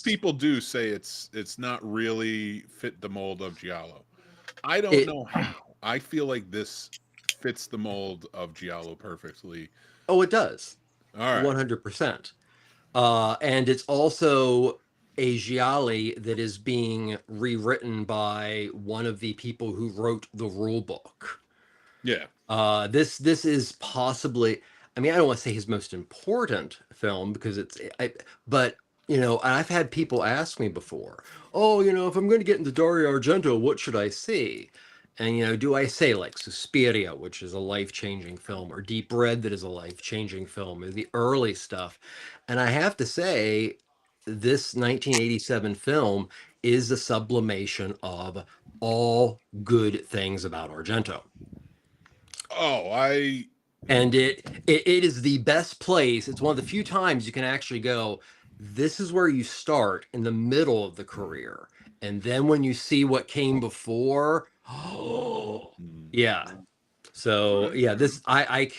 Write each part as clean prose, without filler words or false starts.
people do say it's not really fit the mold of Giallo. I don't know how. I feel like this fits the mold of Giallo perfectly. Oh, it does. All right. 100%. And it's also a giallo that is being rewritten by one of the people who wrote the rule book. Yeah. This is possibly, I mean, I don't want to say his most important film because but you know, I've had people ask me before, oh, you know, if I'm going to get into Dario Argento, what should I see? And you know, do I say like Suspiria, which is a life-changing film, or Deep Red, that is a life-changing film, or the early stuff? And I have to say, this 1987 film is a sublimation of all good things about Argento. Oh, I And it is the best place. It's one of the few times you can actually go, this is where you start in the middle of the career. And then when you see what came before, oh yeah. So right. yeah, this I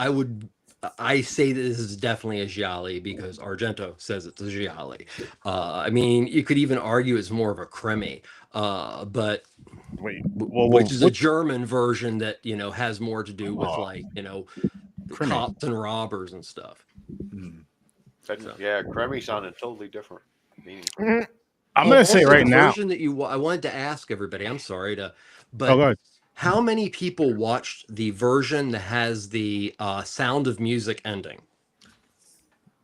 would I say that this is definitely a giallo because Argento says it's a giallo. I mean, you could even argue it's more of a crimi, but Wait, which is a German version that you know has more to do with like you know crimi. cops and robbers and stuff. Yeah, crimi sounded totally different. Meaning. I'm gonna say right the now. version that I wanted to ask everybody. I'm sorry to, but Oh, go ahead. how many people watched the version that has the Sound of Music ending?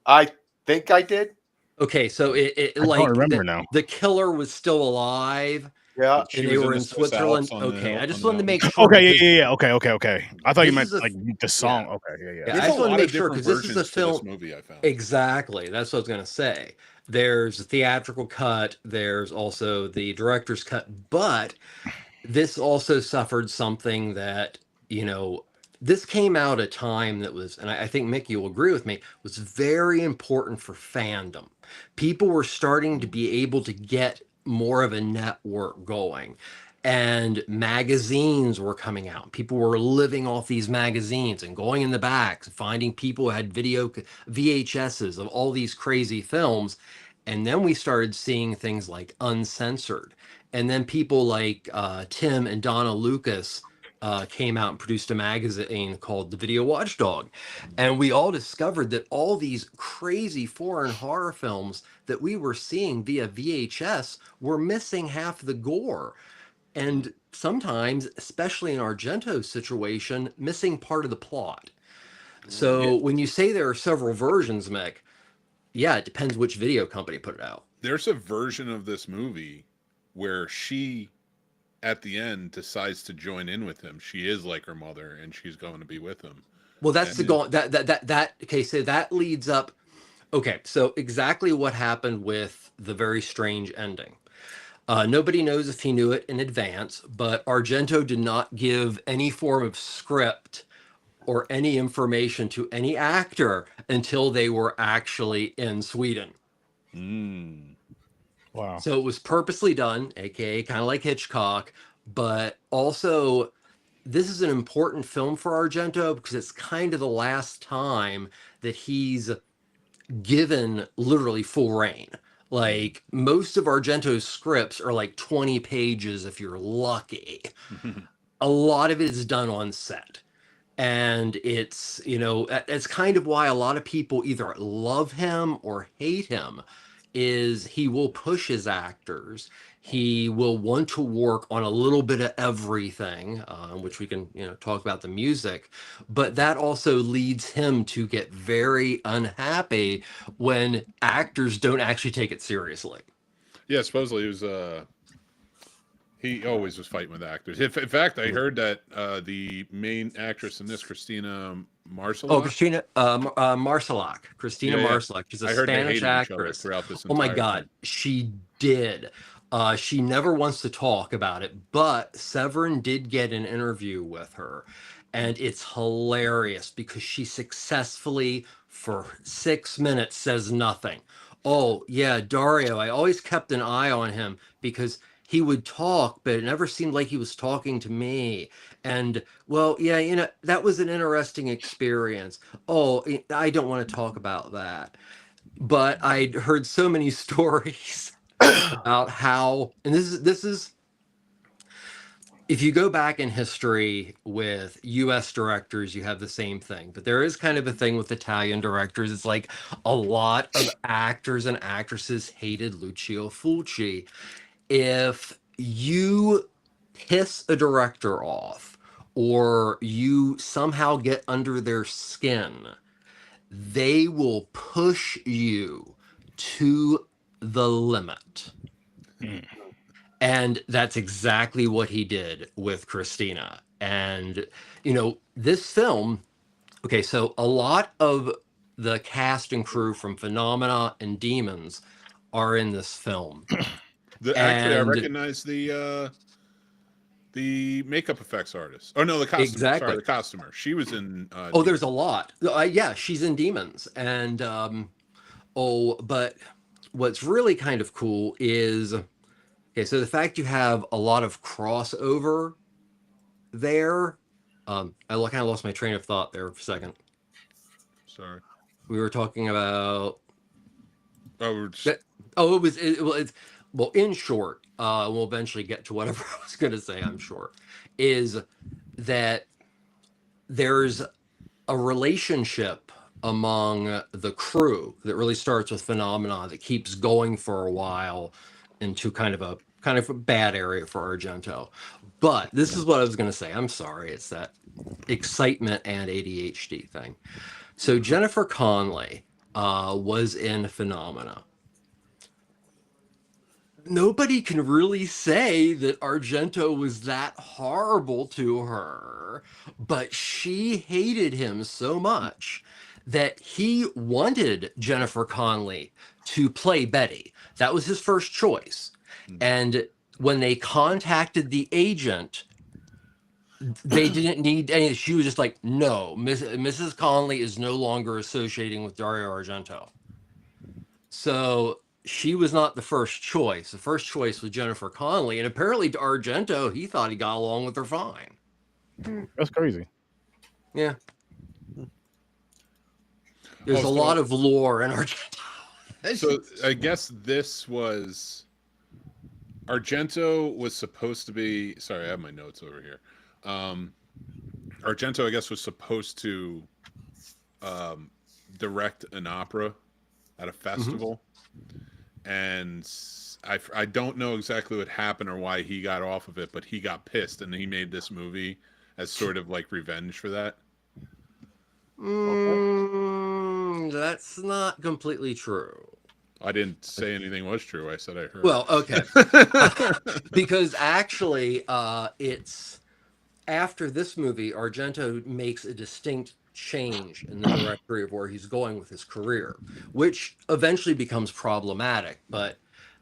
I think I did. Okay, so it I like don't remember now. the killer was still alive. Yeah, And they were in Switzerland. Okay, I just wanted to make sure. Okay, yeah. Okay. I thought you meant like the song. Yeah. Okay, yeah. I just wanted to make sure because this is a film. Movie I found. Exactly, that's what I was going to say. There's a theatrical cut. There's also the director's cut. But this also suffered something that you know. This came out at a time that was, and I think Mick, you'll agree with me, was very important for fandom. People were starting to be able to get more of a network going, and magazines were coming out. People were living off these magazines and going in the backs, finding people who had video VHSs of all these crazy films. And then we started seeing things like Uncensored. And then people like Tim and Donna Lucas came out and produced a magazine called The Video Watchdog. And we all discovered that all these crazy foreign horror films that we were seeing via VHS were missing half the gore. And sometimes, especially in Argento's situation, missing part of the plot. So when you say there are several versions, Mick, yeah, it depends which video company put it out. There's a version of this movie where she, at the end, decides to join in with him. She is like her mother, and she's going to be with him. Well, that's that. Okay, so that leads up. Okay, so exactly what happened with the very strange ending. Nobody knows if he knew it in advance, but Argento did not give any form of script or any information to any actor until they were actually in Sweden. Wow. So it was purposely done, aka kind of like Hitchcock, but also this is an important film for Argento because it's kind of the last time that he's given literally full reign. Like most of Argento's scripts are like 20 pages if you're lucky. A lot of it is done on set. And it's, you know, it's kind of why a lot of people either love him or hate him is he will push his actors. He will want to work on a little bit of everything, which we can, you know, talk about the music, but that also leads him to get very unhappy when actors don't actually take it seriously. Yeah, supposedly he always was fighting with actors. In fact, I heard that the main actress in this, Christina Marcelak. Oh, Christina Marcelak. Christina Marcelak. She's a Spanish actress. Oh my God, she did. She never wants to talk about it, but Severin did get an interview with her, and it's hilarious because she successfully, for 6 minutes, says nothing. Oh yeah, Dario, I always kept an eye on him because he would talk, but it never seemed like he was talking to me. And well, yeah, you know, that was an interesting experience. Oh, I don't want to talk about that. But I'd heard so many stories about how, and this is if you go back in history with US directors, you have the same thing. But there is kind of a thing with Italian directors. It's like a lot of actors and actresses hated Lucio Fulci. If you piss a director off or you somehow get under their skin, they will push you to the limit. And that's exactly what he did with Christina. And, you know, this film, okay, so a lot of the cast and crew from Phenomena and Demons are in this film. Actually, I recognize the makeup effects artist. Oh no, the costumer. Exactly. Sorry, the costumer. She was in. Oh, there's a lot. Yeah, she's in Demons, and but what's really kind of cool is, okay, so the fact you have a lot of crossover there. I kind of lost my train of thought there for a second. Sorry. We were talking about. Oh, Well, in short, we'll eventually get to whatever I was going to say, I'm sure, is that there's a relationship among the crew that really starts with Phenomena that keeps going for a while into kind of a bad area for Argento. But this is what I was going to say. I'm sorry. It's that excitement and ADHD thing. So Jennifer Connelly was in Phenomena. Nobody can really say that Argento was that horrible to her, but she hated him so much that he wanted Jennifer Connelly to play Betty. That was his first choice. And when they contacted the agent, they didn't need any. She was just like, no, Mrs. Connelly is no longer associating with Dario Argento. So she was not the first choice. The first choice was Jennifer Connelly, and apparently to Argento, he thought he got along with her fine. That's crazy. Yeah. There's a lot of lore in Argento. So I guess this was Argento was supposed to be. Sorry, I have my notes over here. Argento, I guess, was supposed to direct an opera at a festival. And I don't know exactly what happened or why he got off of it, but he got pissed and he made this movie as sort of like revenge for that. That's not completely true. I didn't say anything was true. I said I heard. Well, okay. Because actually, it's after this movie, Argento makes a distinct change in the directory of where he's going with his career, which eventually becomes problematic. But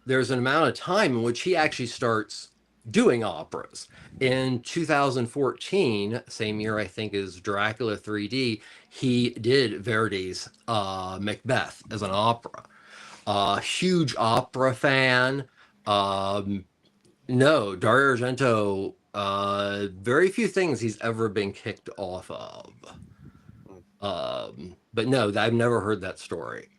there's an amount of time in which he actually starts doing operas. In 2014, same year I think as Dracula 3D, he did Verdi's Macbeth as an opera. Huge opera fan. No, Dario Argento, very few things he's ever been kicked off of. But no, I've never heard that story,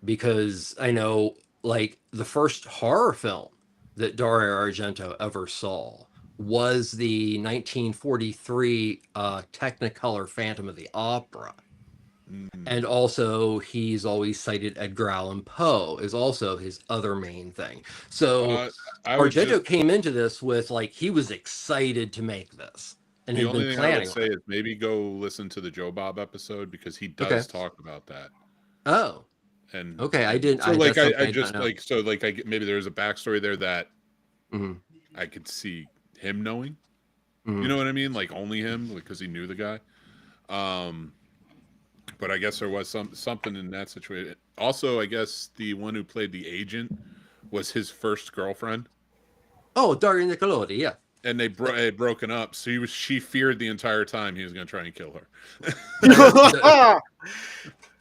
because I know, like, the first horror film that Dario Argento ever saw was the 1943 Technicolor Phantom of the Opera. And also, he's always cited Edgar Allan Poe is also his other main thing. So Argento came into this with, like, he was excited to make this. And the only thing I would say is maybe go listen to the Joe Bob episode, because he does talk about that. Oh. And okay, I didn't. So maybe there's a backstory there that I could see him knowing. You know what I mean? Like, only him, because he knew the guy. But I guess there was something in that situation. Also, I guess the one who played the agent was his first girlfriend. Oh, Dario Nicolodi, yeah. And they had broken up, so she feared the entire time he was going to try and kill her.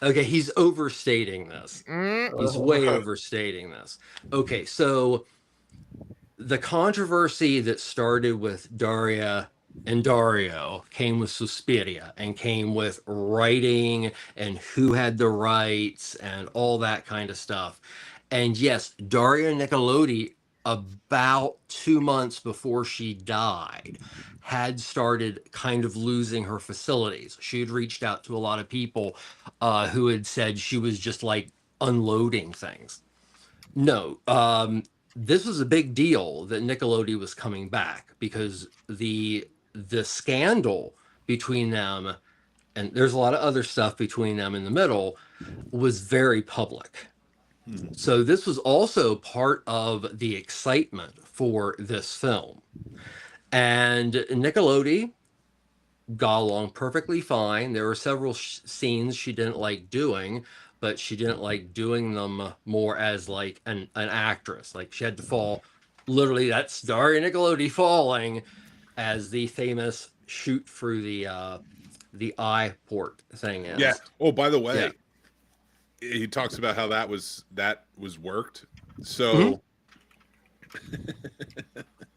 Okay, he's overstating this. He's way overstating this. Okay, so the controversy that started with Daria and Dario came with Suspiria and came with writing and who had the rights and all that kind of stuff. And yes, Daria Nicolodi, about 2 months before she died, had started kind of losing her facilities. She had reached out to a lot of people who had said she was just like unloading things. No, this was a big deal that Nickelodeon was coming back because the scandal between them, and there's a lot of other stuff between them in the middle, was very public. So this was also part of the excitement for this film. And Nickelodeon got along perfectly fine. There were several scenes she didn't like doing, but she didn't like doing them more as like an actress. Like she had to fall. Literally, that's Daria Nicolodi falling as the famous shoot through the eye port thing is. Yeah. Oh, by the way, Yeah. he talks about how that was worked. So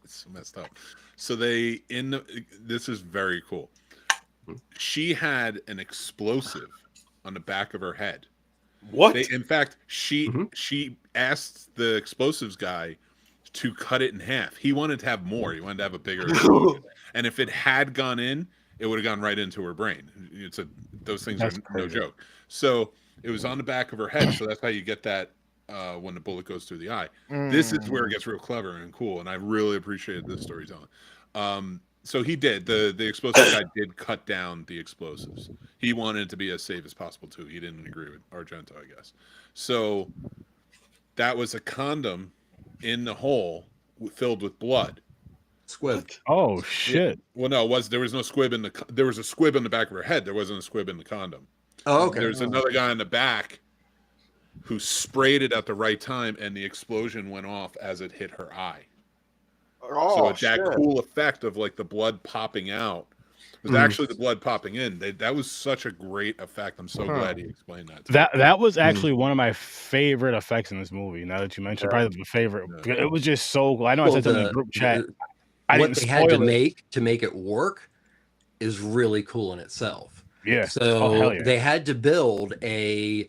it's messed up. So this is very cool. She had an explosive on the back of her head. What? In fact, she asked the explosives guy to cut it in half. He wanted to have more. He wanted to have a bigger explosion. And if it had gone in, it would have gone right into her brain. Those things are no joke. So it was on the back of her head. So that's how you get that when the bullet goes through the eye. This is where it gets real clever and cool. And I really appreciated this storytelling. So he did. The explosive guy did cut down the explosives. He wanted it to be as safe as possible too. He didn't agree with Argento, I guess. So that was a condom in the hole filled with blood. Squib. Oh shit! Well, no, there was no squib in the. There was a squib in the back of her head. There wasn't a squib in the condom. Oh, okay. There's another guy in the back who sprayed it at the right time, and the explosion went off as it hit her eye. Oh, so that cool effect of like the blood popping out was actually the blood popping in. That was such a great effect. I'm so glad he explained that. That was actually one of my favorite effects in this movie. Now that you mentioned, probably the favorite. Yeah. It was just so. I know I said something in the group chat. What they had to make it work is really cool in itself. Yeah. So they had to build a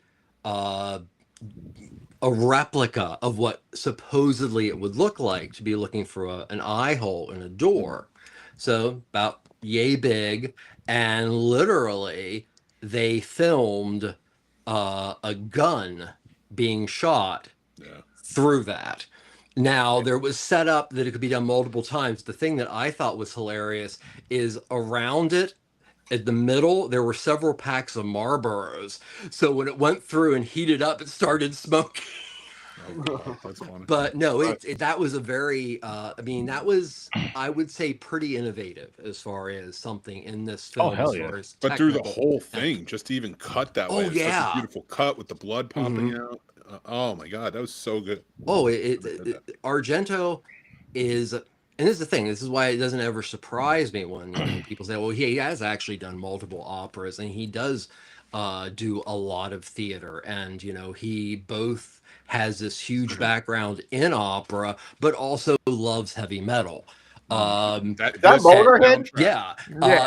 replica of what supposedly it would look like to be looking for an eye hole in a door. So about yay big, and literally they filmed a gun being shot through that. Now, there was set up that it could be done multiple times. The thing that I thought was hilarious is around it, at the middle, there were several packs of Marlboros. So when it went through and heated up, it started smoking. Oh, God, that's funny. But no, that was a very, I mean, that was, I would say, pretty innovative as far as something in this film. Oh, hell yeah. But through the whole thing, just to even cut that way. Oh, yeah. Such a beautiful cut with the blood popping out. Oh, my God, that was so good. Oh, Argento is, and this is the thing, this is why it doesn't ever surprise me when people say, well, he has actually done multiple operas, and he does do a lot of theater. And, he both has this huge background in opera, but also loves heavy metal. that Motorhead? Yeah.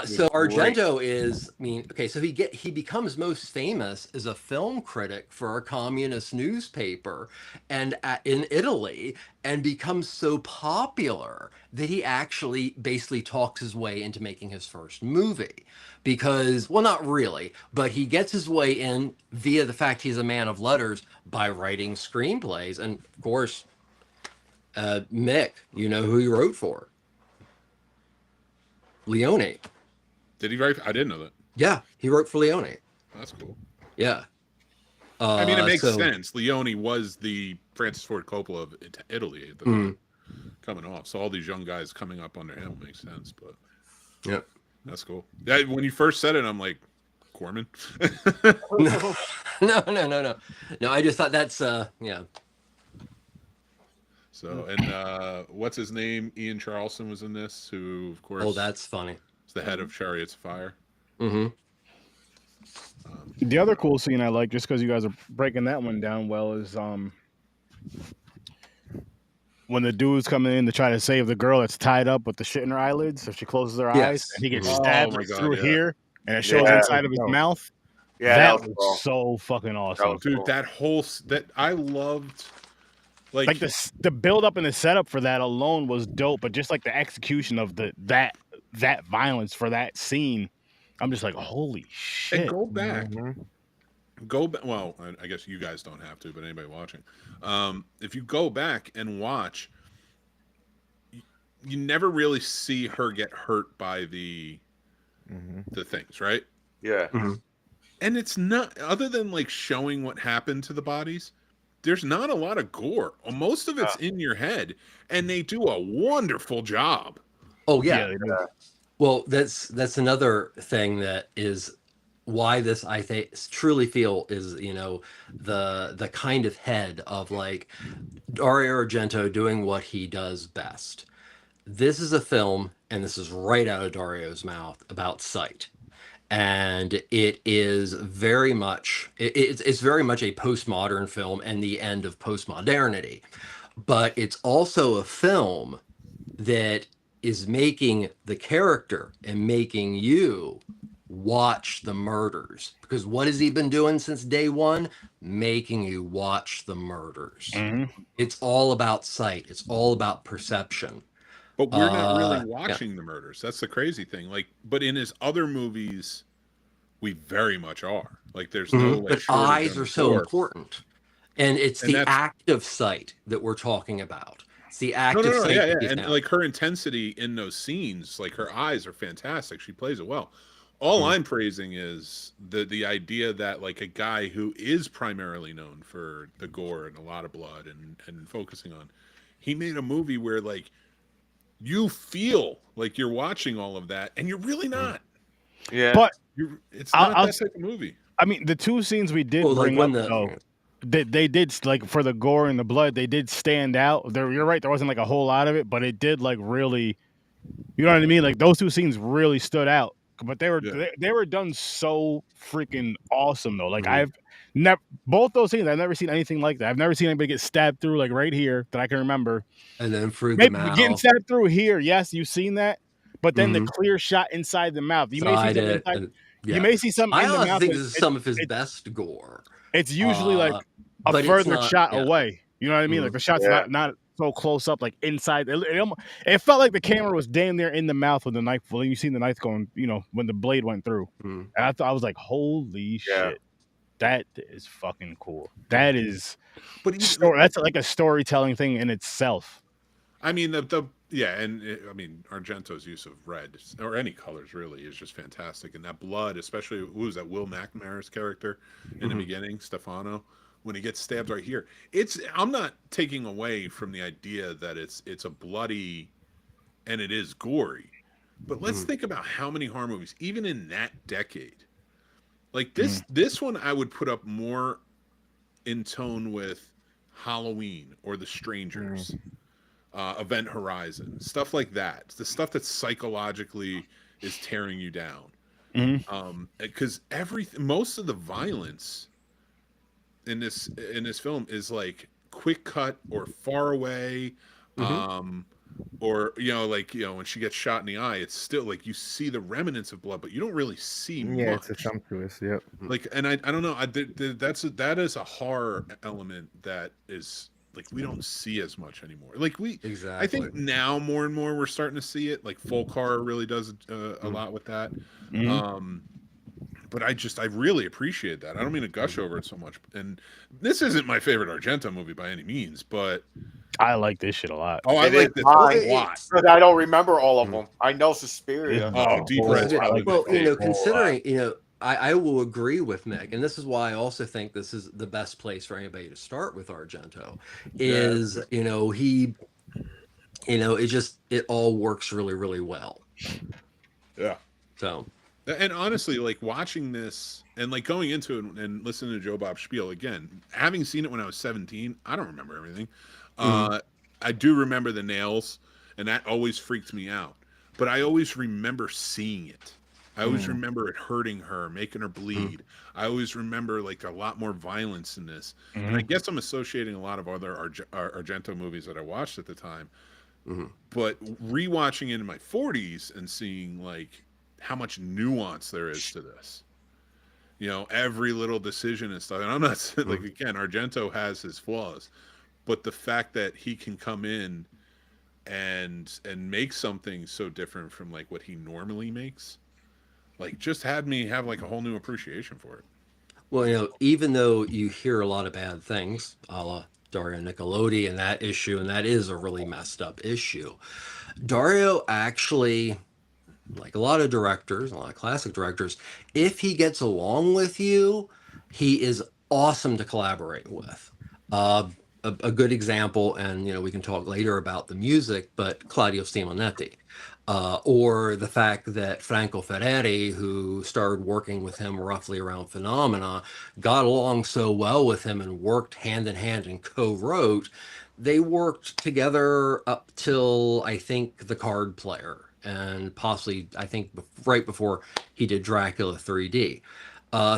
So Argento is, I mean, okay, so he becomes most famous as a film critic for a communist newspaper and in Italy, and becomes so popular that he actually basically talks his way into making his first movie. Because, well, not really, but he gets his way in via the fact he's a man of letters by writing screenplays. And of course, Mick, you know who he wrote for? Leone. Did he write? I didn't know that. Yeah, he wrote for Leone. That's cool. Yeah. I mean, it makes sense. Leone was the Francis Ford Coppola of Italy at the time, coming off. So all these young guys coming up under him makes sense. But yeah, that's cool. Yeah, when you first said it, I'm like, Corman. No. I just thought that's yeah. So, and what's his name? Ian Charleston was in this, who, of course, that's funny. Is the head of Chariots of Fire. The other cool scene I like, just because you guys are breaking that one down well, is when the dude's coming in to try to save the girl that's tied up with the shit in her eyelids, so she closes her eyes, and he gets stabbed through here, and it shows inside of his mouth. Yeah, that was so fucking awesome, dude. That whole I loved, like the build up and the setup for that alone was dope, but just like the execution of that violence for that scene, I'm just like, holy shit. And go back. Go back. Well, I guess you guys don't have to, but anybody watching, if you go back and watch, you never really see her get hurt by the things, right? Yeah. And it's not, other than like showing what happened to the bodies, there's not a lot of gore. Most of it's in your head, and they do a wonderful job. Oh yeah. Well, that's another thing that is why this, I think, truly feel is, you know, the kind of head of like Dario Argento doing what he does best. This is a film, and this is right out of Dario's mouth, about sight. And it is very much, it's very much a postmodern film and the end of postmodernity. But it's also a film that is making the character and making you watch the murders. Because what has he been doing since day one? Making you watch the murders. It's all about sight. It's all about perception. But we're not really watching the murders. That's the crazy thing. Like, but in his other movies, we very much are. Like, there's no like. But eyes are so important, and it's the act of sight that we're talking about. It's the act of sight. And like her intensity in those scenes, like her eyes are fantastic. She plays it well. All I'm praising is the idea that like a guy who is primarily known for the gore and a lot of blood and focusing on, he made a movie where like you feel like you're watching all of that, and you're really not. Yeah, but it's not that type of movie. I mean, the two scenes we did bring up, though, they did, like, for the gore and the blood, they did stand out. You're right, there wasn't like a whole lot of it, but it did like really, you know what I mean? Like those two scenes really stood out. But they were done so freaking awesome though. Like I've never, both those scenes, I've never seen anything like that. I've never seen anybody get stabbed through like right here that I can remember. And then through the mouth. Getting stabbed through here, yes, you've seen that. But then the clear shot inside the mouth. You may see something you may see something in the mouth. I think this is some of his best gore. It's usually like a further shot away. You know what I mean? Like the shot's not so close up, like inside. It felt like the camera was damn near in the mouth with the knife. Well, you seen the knife going, you know, when the blade went through. And I was like, holy shit, that is fucking cool. That is, that's like a storytelling thing in itself. I mean, I mean, Argento's use of red or any colors really is just fantastic, and that blood, especially who was that Will McNamara's character in the beginning, Stefano. When he gets stabbed right here, I'm not taking away from the idea that it's a bloody and it is gory, but let's think about how many horror movies, even in that decade, like this one I would put up more in tone with Halloween or The Strangers, Event Horizon, stuff like that. It's the stuff that psychologically is tearing you down, because most of the violence in this film is like quick cut or far away, or like when she gets shot in the eye, it's still like you see the remnants of blood, but you don't really see much. It's a sumptuous, like, and I don't know, that is a horror element that is like we don't see as much anymore. Like I think now more and more we're starting to see it. Like folk horror really does a lot with that. But I really appreciate that. I don't mean to gush over it so much. And this isn't my favorite Argento movie by any means, but I like this shit a lot. Oh, I like this a lot. But I don't remember all of them. I know Suspiria. Oh, Deep Red. Well, considering, I will agree with Mick, and this is why I also think this is the best place for anybody to start with Argento. Is it all works really, really well. Yeah. So. And honestly, like watching this and like going into it and listening to Joe Bob spiel again, having seen it when I was 17, I don't remember everything. I do remember the nails, and that always freaked me out. But I always remember seeing it. I always remember it hurting her, making her bleed. I always remember like a lot more violence in this. And I guess I'm associating a lot of other Argento movies that I watched at the time. But rewatching it in my 40s and seeing like how much nuance there is to this. You know, every little decision and stuff. And I'm not saying, like, again, Argento has his flaws, but the fact that he can come in and make something so different from like what he normally makes, like, just had me have like a whole new appreciation for it. Well, you know, even though you hear a lot of bad things, a la Dario Nicolodi and that issue, and that is a really messed up issue, Dario actually, like a lot of directors, a lot of classic directors, if he gets along with you, he is awesome to collaborate with. A good example, and you know, we can talk later about the music, but Claudio Simonetti, or the fact that Franco Ferreri, who started working with him roughly around Phenomena, got along so well with him and worked hand in hand and co-wrote. They worked together up till, I think, The Card Player, and possibly, I think, right before he did Dracula 3D.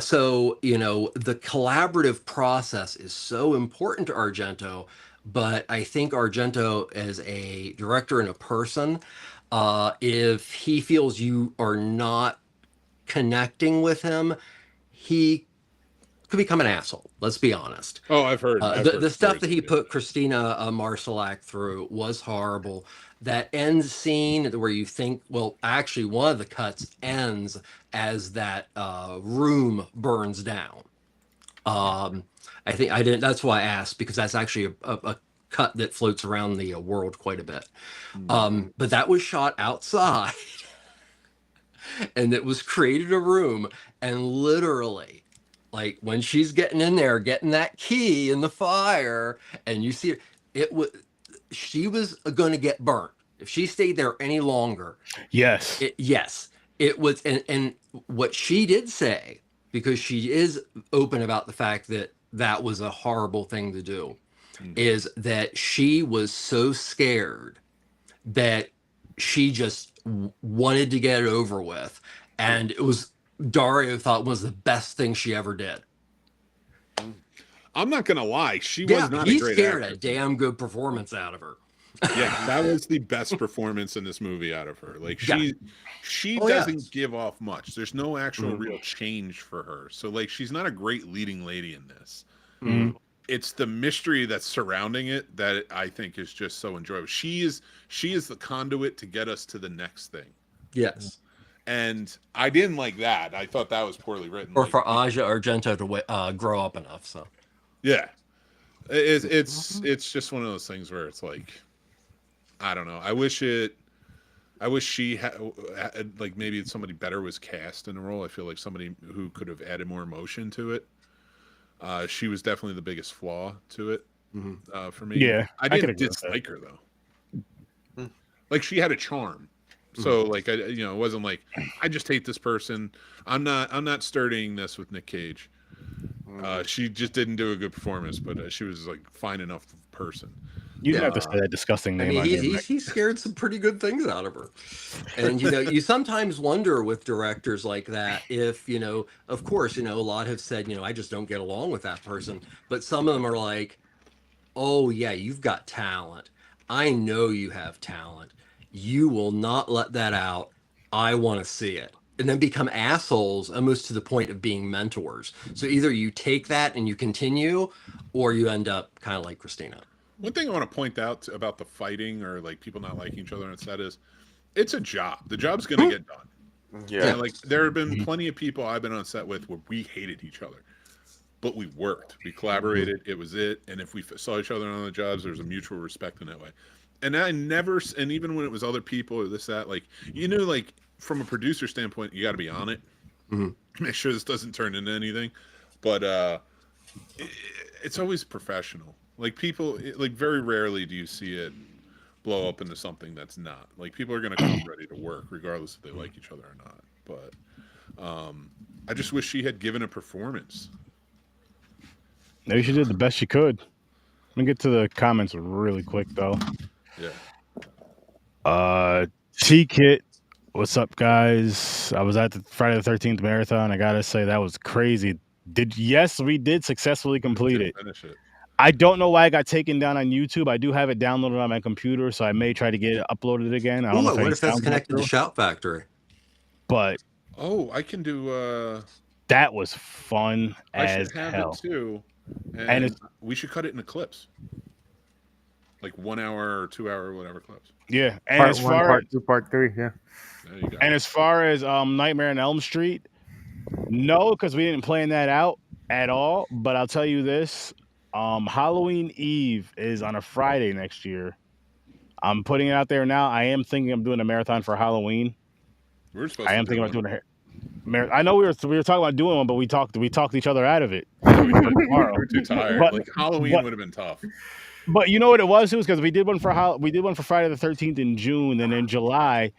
So, you know, the collaborative process is so important to Argento, but I think Argento as a director and a person, if he feels you are not connecting with him, he could become an asshole. Let's be honest. Oh, I've heard. The stuff that he put Christina Marsalak through was horrible. That end scene where you think, well, actually, one of the cuts ends as that room burns down. I think I didn't. That's why I asked, because that's actually a cut that floats around the world quite a bit. But that was shot outside, and it was created a room, and literally, like when she's getting in there, getting that key in the fire, and you see it was, she was going to get burnt if she stayed there any longer. Yes. It was, and what she did say, because she is open about the fact that that was a horrible thing to do, is that she was so scared that she just wanted to get it over with, and it was, Dario thought was the best thing she ever did. I'm not gonna lie, she was not a great scared actress. A damn good performance out of her. Yeah, that was the best performance in this movie out of her. Like she doesn't give off much. There's no actual real change for her. So like she's not a great leading lady in this. It's the mystery that's surrounding it that I think is just so enjoyable. She is the conduit to get us to the next thing. Yes. And I didn't like that. I thought that was poorly written. Or like, for Aja Argento to grow up enough. So yeah, it's just one of those things where it's like, I don't know. I wish she had, like, maybe somebody better was cast in the role. I feel like somebody who could have added more emotion to it. She was definitely the biggest flaw to it for me. Yeah, I didn't dislike her though. Like she had a charm. So like it wasn't like I just hate this person. I'm not starting this with Nick Cage. She just didn't do a good performance, but she was like fine enough person. You didn't have to say that disgusting name. I mean, he scared some pretty good things out of her. And, you sometimes wonder with directors like that if, of course, a lot have said, I just don't get along with that person. But some of them are like, oh, yeah, you've got talent. I know you have talent. You will not let that out. I want to see it. And then become assholes almost to the point of being mentors. So either you take that and you continue, or you end up kind of like Christina. One thing I want to point out about the fighting or like people not liking each other on set is it's a job. The job's going to get done. Yeah. Like there have been plenty of people I've been on set with where we hated each other, but we worked, we collaborated. It was it. And if we saw each other on the jobs, there was a mutual respect in that way. And and even when it was other people or this, that, like, like from a producer standpoint, you got to be on it. Make sure this doesn't turn into anything. But it's always professional. Like people, like very rarely do you see it blow up into something that's not. Like people are going to come ready to work regardless if they like each other or not. But I just wish she had given a performance. Maybe she did the best she could. Let me get to the comments really quick though. Yeah. T-Kit What's up, guys? I was at the Friday the 13th marathon. I gotta say that was crazy. Yes, we did successfully complete it. Finish it. I don't know why it got taken down on YouTube. I do have it downloaded on my computer, so I may try to get it uploaded again. I don't know if that's connected to Shout Factory. But I can do. That was fun as have hell. It too, and we should cut it into clips, like 1 hour or 2 hour, whatever clips. Yeah, and part 1, part 2, part 3. Yeah. There you go. And as far as Nightmare on Elm Street, no, because we didn't plan that out at all. But I'll tell you this: Halloween Eve is on a Friday next year. I'm putting it out there now. I am thinking of doing a marathon for Halloween. I am thinking about doing a I know we were talking about doing one, but we talked each other out of it. We were too tired. Like Halloween would have been tough. But you know what it was? It was because we did one for Friday the 13th in June, and in July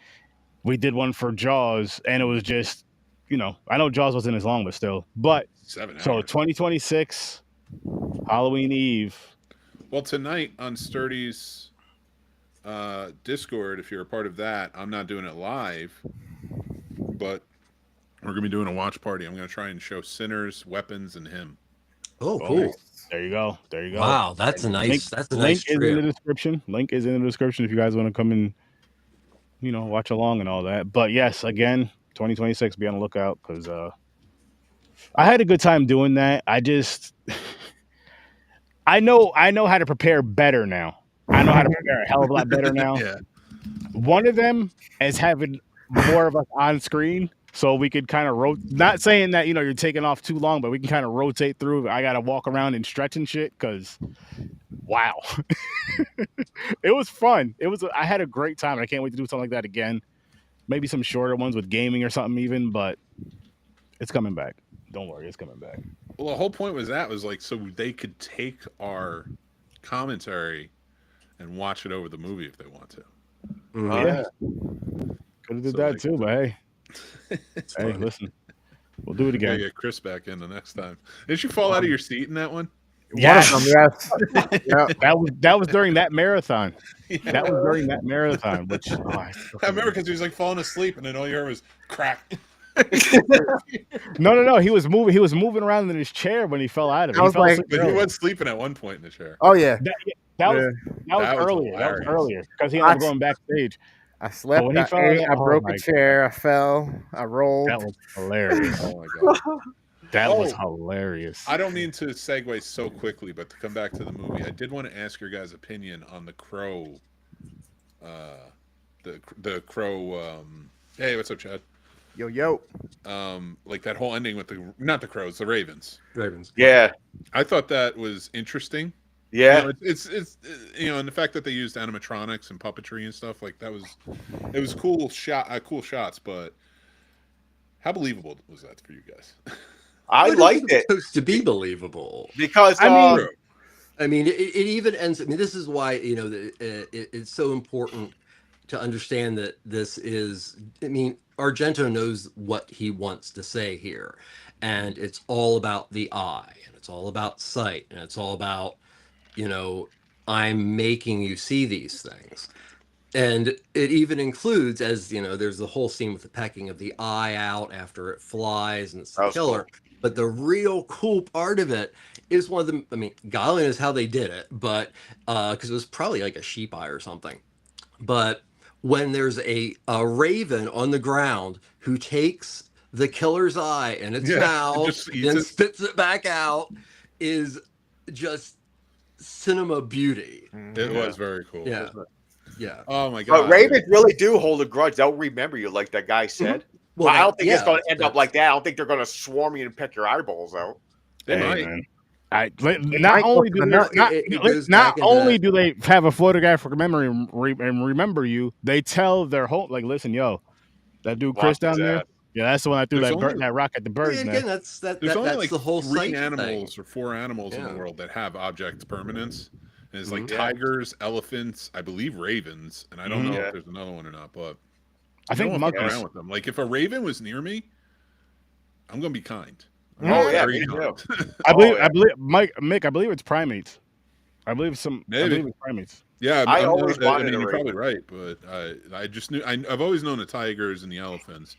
we did one for Jaws, and it was just, I know Jaws wasn't as long, but still. But 7 hours. So 2026 Halloween Eve. Well, tonight on Sturdy's Discord, if you're a part of that, I'm not doing it live, but we're gonna be doing a watch party. I'm gonna try and show Sinners, Weapons, and Him. Oh, cool! There you go. Wow, that's a nice. Link is in the description. Link is in the description if you guys want to come and watch along and all that. But yes, again, 2026. Be on the lookout because I had a good time doing that. I know how to prepare better now. I know how to prepare a hell of a lot better now. Yeah. One of them is having more of us on screen. So we could kind of not saying that, you're taking off too long, but we can kind of rotate through. I got to walk around and stretch and shit because, wow. It was fun. I had a great time. I can't wait to do something like that again. Maybe some shorter ones with gaming or something even, but it's coming back. Don't worry, it's coming back. Well, the whole point was like so they could take our commentary and watch it over the movie if they want to. Yeah. Could have did that too, but hey. Hey, listen, we'll do it again. Get Chris back in the next time. Did you fall out of your seat in that one? Yes. Yeah. That was during that marathon. Yeah. That was during that marathon. Which I remember because he was like falling asleep, and then all you heard was crack. No. He was moving around in his chair when he fell out of it. He was sleeping at one point in the chair. Oh yeah. That was earlier. That was earlier because he ended up going backstage. I slept. I broke a chair. I fell. I rolled. That was hilarious. Oh my god, that was hilarious. I don't mean to segue so quickly, but to come back to the movie, I did want to ask your guys' opinion on the Crow. The Crow. Hey, what's up, Chad? Yo. Like that whole ending with not the Crows, the Ravens. Yeah, I thought that was interesting. Yeah, it's and the fact that they used animatronics and puppetry and stuff like that was cool shots, but how believable was that for you guys? I liked it. Supposed to be believable because I mean, it even ends. I mean, this is why it's so important to understand that this is. I mean, Argento knows what he wants to say here, and it's all about the eye, and it's all about sight, and it's all about. I'm making you see these things. And it even includes, as there's the whole scene with the pecking of the eye out after it flies and it's the killer. Cool. But the real cool part of it is one of the, Giallo is how they did it, but because it was probably like a sheep eye or something. But when there's a raven on the ground who takes the killer's eye in its mouth and spits it back out is just cinema beauty. It was very cool. Yeah. Oh my god. But ravens really do hold a grudge. They'll remember you, like that guy said. Mm-hmm. Well, I don't think it's going to end up like that. I don't think they're going to swarm you and peck your eyeballs out. They might. Not only do they have a photographic memory and remember you, they tell their home, like, listen, yo, that dude Chris down there. Yeah, that's the one that threw that rock at the birds. Again, that's only like the whole 3 animals or 4 animals in the world that have object permanence. And it's like tigers, elephants, I believe ravens, and I don't know if there's another one or not, but I think monkeys. Around with them. Like if a raven was near me, I'm gonna be kind. I believe Mick. I believe it's primates. I believe Maybe. I believe it's primates. Yeah, I always wanted I mean, a you're probably raven. right, but I just knew. I've always known the tigers and the elephants,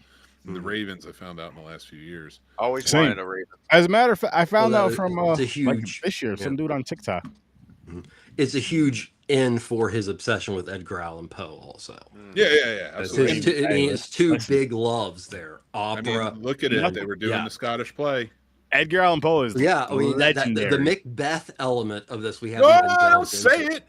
and the ravens. I found out in the last few years. Always Same. wanted a raven. As a matter of fact, I found out from it's a huge, like this year, some dude on TikTok. It's a huge in for his obsession with Edgar Allan Poe, also. Yeah. Absolutely. It's two big loves there. Opera. I mean, look at it. They were doing the Scottish play. Edgar Allan Poe is legendary. The Macbeth element of this we No, haven't I don't say it.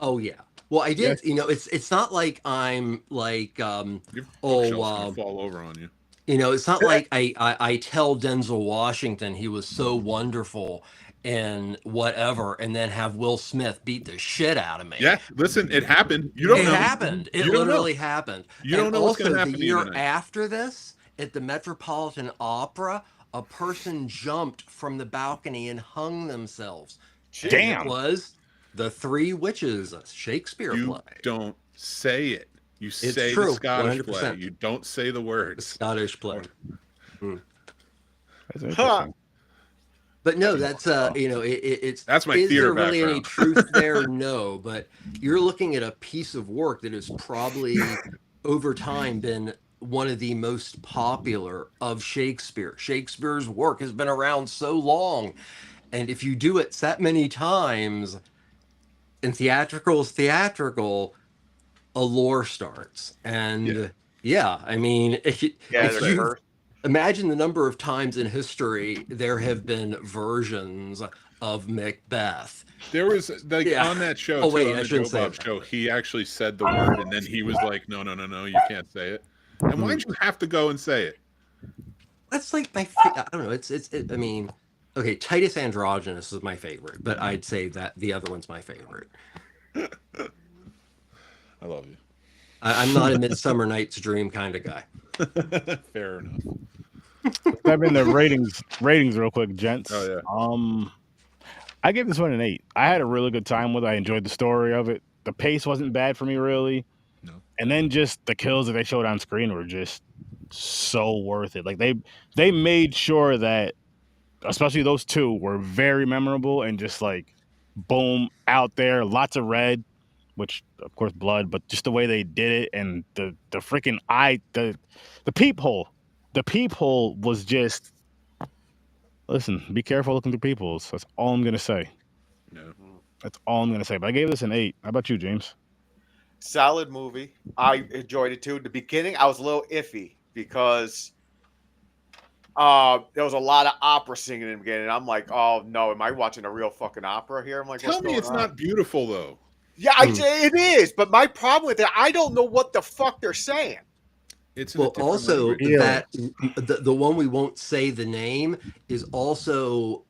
Oh yeah. Well, I did. Yes. It's not like I'm like fall over on you. It's not like I tell Denzel Washington he was so wonderful and whatever, and then have Will Smith beat the shit out of me. Yeah, listen, it happened. You don't know. It happened. It literally happened. You don't know what's going to happen. The year after this, at the Metropolitan Opera, a person jumped from the balcony and hung themselves. Damn. It was The Three Witches, a Shakespeare play. You don't say it. You say the Scottish 100%. Play. You don't say the words. The Scottish play. Huh. But no, that's it's that's my is theater there really background. Any truth there? No, but you're looking at a piece of work that has probably over time been one of the most popular of Shakespeare. Shakespeare's work has been around so long, and if you do it that many times, and theatrical is theatrical, a lore starts. And I mean, if you imagine the number of times in history there have been versions of Macbeth. There was on that show, on the Joe Bob show, he actually said the word, and then he was like, "No, you can't say it." And why'd you have to go and say it? That's like I don't know. I mean, okay, Titus Androgynous is my favorite, but I'd say that the other one's my favorite. I love you. I'm not a Midsummer Night's Dream kind of guy. Fair enough. I've been the ratings real quick, gents. Oh yeah. I gave this one an 8. I had a really good time with it. I enjoyed the story of it. The pace wasn't bad for me, really. No. And then just the kills that they showed on screen were just so worth it. Like they made sure that, especially those two, were very memorable and just like boom, out there, lots of red, which of course blood, but just the way they did it and the freaking eye, the peephole. The peephole was just, listen, be careful looking through peepholes. That's all I'm gonna say. No. That's all I'm gonna say. But I gave this an 8. How about you, James? Solid movie. I enjoyed it too. The beginning, I was a little iffy because there was a lot of opera singing in the beginning. I'm like, oh no, am I watching a real fucking opera here? I'm like, tell me it's not beautiful though. Yeah, it is. But my problem with it, I don't know what the fuck they're saying. It's also that the one we won't say the name is also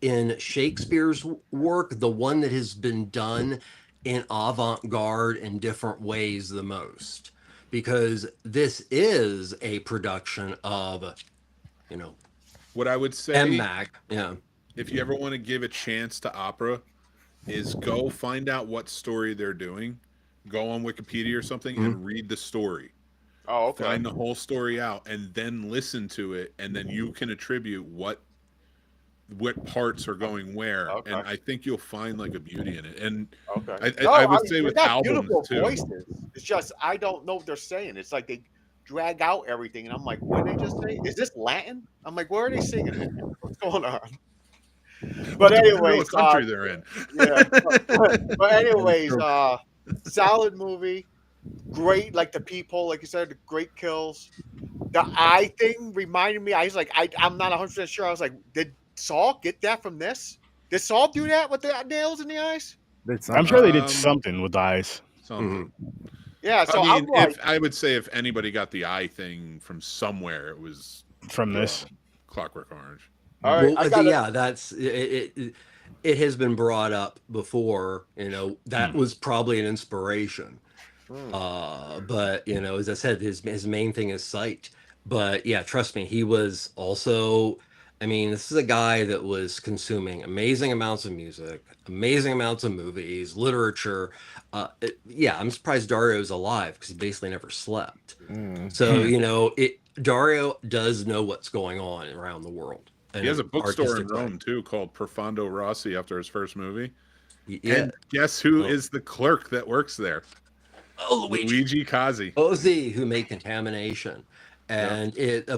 in Shakespeare's work, the one that has been done in avant-garde in different ways the most, because this is a production of, what I would say, MMAC. If you ever want to give a chance to opera, is go find out what story they're doing, go on Wikipedia or something and read the story. Oh, okay. Find the whole story out and then listen to it, and then you can attribute what parts are going where, and I think you'll find like a beauty in it. And I would say with albums too, voices. It's just I don't know what they're saying. It's like they drag out everything, and I'm like, what did they just say? Is this Latin? I'm like, where are they singing? What's going on? But anyways, country they're in. Yeah. But anyways, solid movie. Great, like the people, like you said, the great kills. The eye thing reminded me. I was like, I'm not 100% sure. I was like, did Saul get that from this? Did Saul do that with the nails in the eyes? I'm sure they did something with the eyes. Something. Yeah, so I mean, I would say if anybody got the eye thing from somewhere, it was from this Clockwork Orange. All right, that's it. It has been brought up before. That was probably an inspiration. But as I said, his main thing is sight. But yeah, trust me, he was also, I mean, this is a guy that was consuming amazing amounts of music, amazing amounts of movies, literature. I'm surprised Dario's alive because he basically never slept. So, Dario does know what's going on around the world. He has a bookstore in Rome too called Profondo Rossi after his first movie. Yeah. And guess who is the clerk that works there? Oh, Luigi Cozzi. Ozzy, who made Contamination. And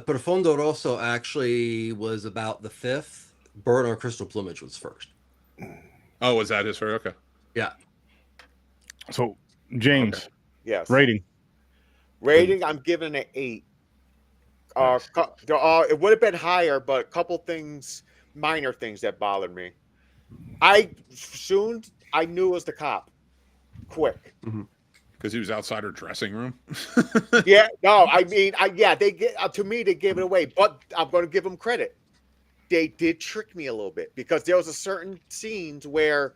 Profondo Rosso actually was about the 5th. Burn on Crystal Plumage was first. Oh, was that his first? Okay. Yeah. So, James. Okay. Yes. Rating, I'm giving it 8. It would have been higher, but a couple things, minor things that bothered me. I knew it was the cop. Quick. Because he was outside her dressing room. Yeah, no, I mean, they get to me, they gave it away, but I'm going to give them credit. They did trick me a little bit because there was a certain scenes where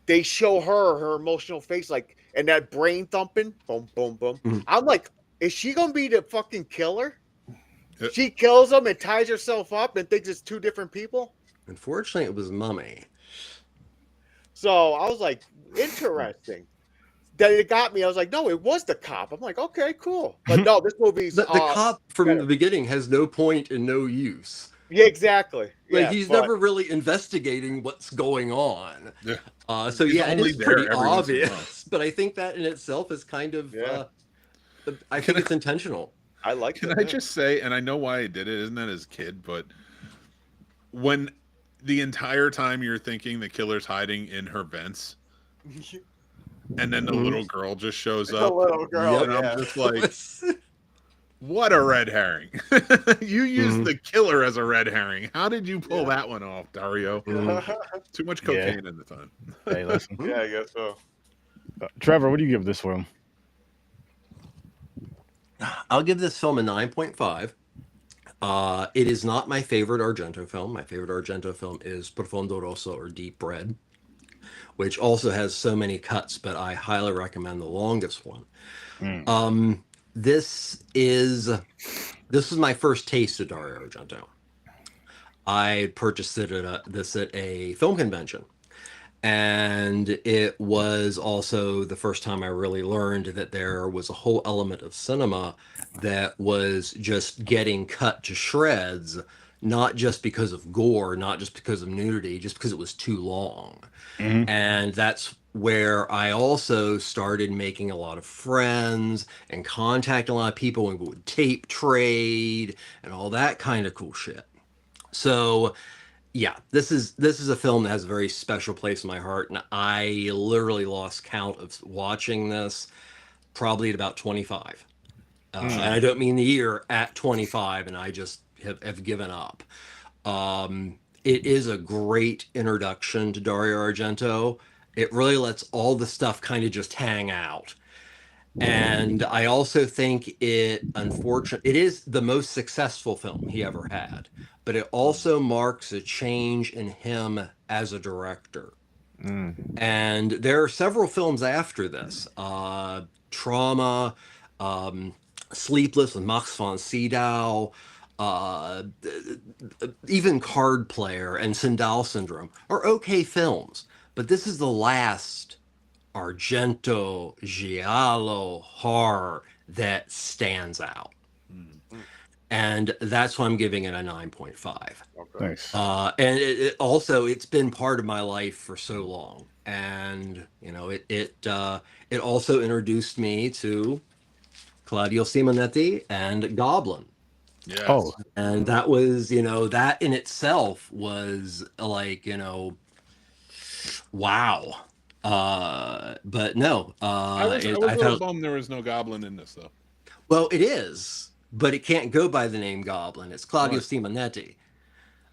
they show her emotional face, like, and that brain thumping, boom, boom, boom. I'm like, is she going to be the fucking killer? She kills him and ties herself up and thinks it's two different people. Unfortunately, it was Mummy. So I was like, interesting. Then it got me. I was like, no, it was the cop. I'm like, okay, cool. But no, this movie's the cop from the beginning has no point and no use. Yeah, exactly. Like he's never really investigating what's going on. Yeah. So he's it is pretty obvious. But I think that in itself is kind of. I think it's intentional. I like. Can I just say, and I know why I did it. Isn't that his kid? But when the entire time you're thinking the killer's hiding in her vents. And then the little girl just shows up. The little girl, and I'm just like, what a red herring. You used the killer as a red herring. How did you pull that one off, Dario? Too much cocaine in the time. Hey, listen. Yeah, I guess so. Trevor, what do you give this film? I'll give this film a 9.5. It is not my favorite Argento film. My favorite Argento film is Profondo Rosso, or Deep Red, which also has so many cuts, but I highly recommend the longest one. This was my first taste of Dario Argento. I purchased it at a film convention, and it was also the first time I really learned that there was a whole element of cinema that was just getting cut to shreds, not just because of gore, not just because of nudity, just because it was too long. And that's where I also started making a lot of friends and contacting a lot of people, and would tape trade and all that kind of cool shit. So yeah, this is a film that has a very special place in my heart, and I literally lost count of watching this probably at about 25. And I don't mean the year, at 25, and I just have given up. It is a great introduction to Dario Argento. It really lets all the stuff kind of just hang out. And I also think it is the most successful film he ever had, but it also marks a change in him as a director. And there are several films after this. Trauma, Sleepless with Max von Sydow, even Card Player and Sindel Syndrome are okay films, but this is the last Argento Giallo horror that stands out. And that's why I'm giving it a 9.5. Nice. And it's been part of my life for so long. And, it also introduced me to Claudio Simonetti and Goblin. Yes. Oh. And that was, that in itself was like, wow. But no. I was a little bummed there was no Goblin in this, though. Well, it is, but it can't go by the name Goblin. It's Claudio Simonetti,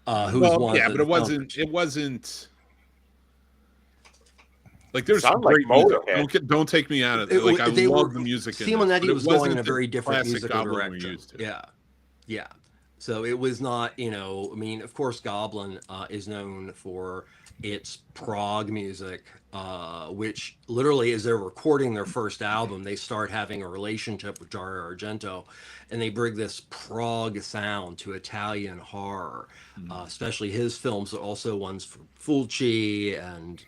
who's one. Yeah, but it wasn't. Like there's some great music. Don't take me out of it. Like I love the music. Simonetti was going in a very different musical direction. Yeah. So it was not, of course, Goblin is known for its prog music, which literally, as they're recording their first album, they start having a relationship with Dario Argento, and they bring this prog sound to Italian horror, especially his films, but also ones for Fulci and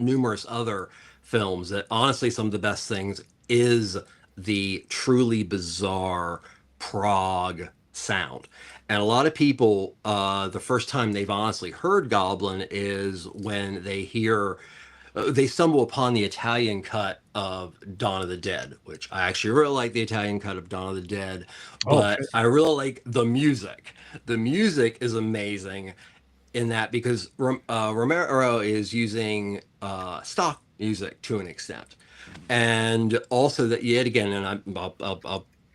numerous other films. That honestly, some of the best things is the truly bizarre prog sound. And a lot of people, the first time they've honestly heard Goblin is when they hear they stumble upon the Italian cut of Dawn of the Dead, which I actually really like the Italian cut of Dawn of the Dead, but I really like the music. The music is amazing in that because Romero is using stock music to an extent, and also that yet again, and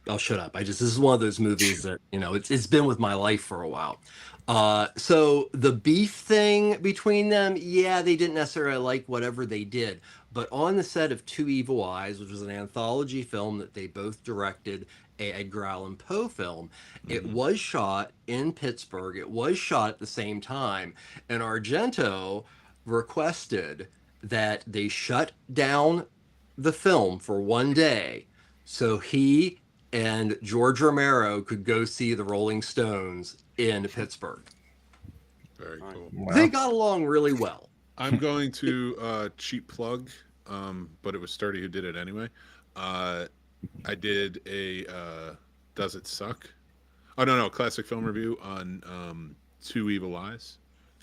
I'll shut up. This is one of those movies that it's been with my life for a while. So the beef thing between them, yeah, they didn't necessarily like whatever they did, but on the set of Two Evil Eyes, which was an anthology film that they both directed, a Edgar Allan Poe film, it was shot in Pittsburgh. It was shot at the same time, and Argento requested that they shut down the film for one day so he and George Romero could go see the Rolling Stones in Pittsburgh. Very cool. Wow. They got along really well. I'm going to cheap plug, but it was Sturdy who did it anyway. I did a Does It Suck? Oh, no, classic film review on Two Evil Eyes.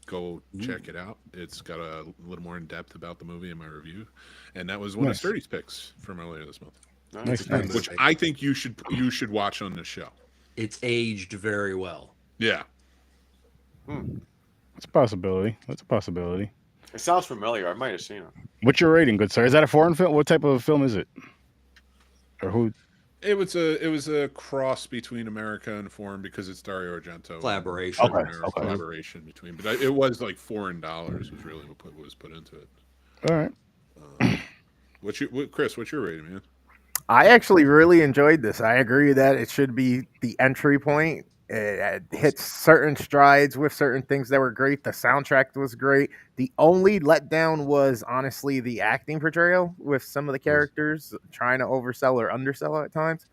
Go check it out. It's got a little more in depth about the movie in my review, and that was one of Sturdy's picks from earlier this month. Nice. Which I think you should watch on the show. It's aged very well. Yeah. It's a possibility. That's a possibility. It sounds familiar. I might have seen it. What's your rating, good sir? Is that a foreign film? What type of film is it? Or who? It was a cross between America and foreign because it's Dario Argento. Collaboration. Okay. Collaboration between, but it was like $4 was really what was put into it. All right. Chris? What's your rating, man? I actually really enjoyed this. I agree that it should be the entry point. It hits certain strides with certain things that were great. The soundtrack was great. The only letdown was honestly the acting portrayal with some of the characters trying to oversell or undersell at times.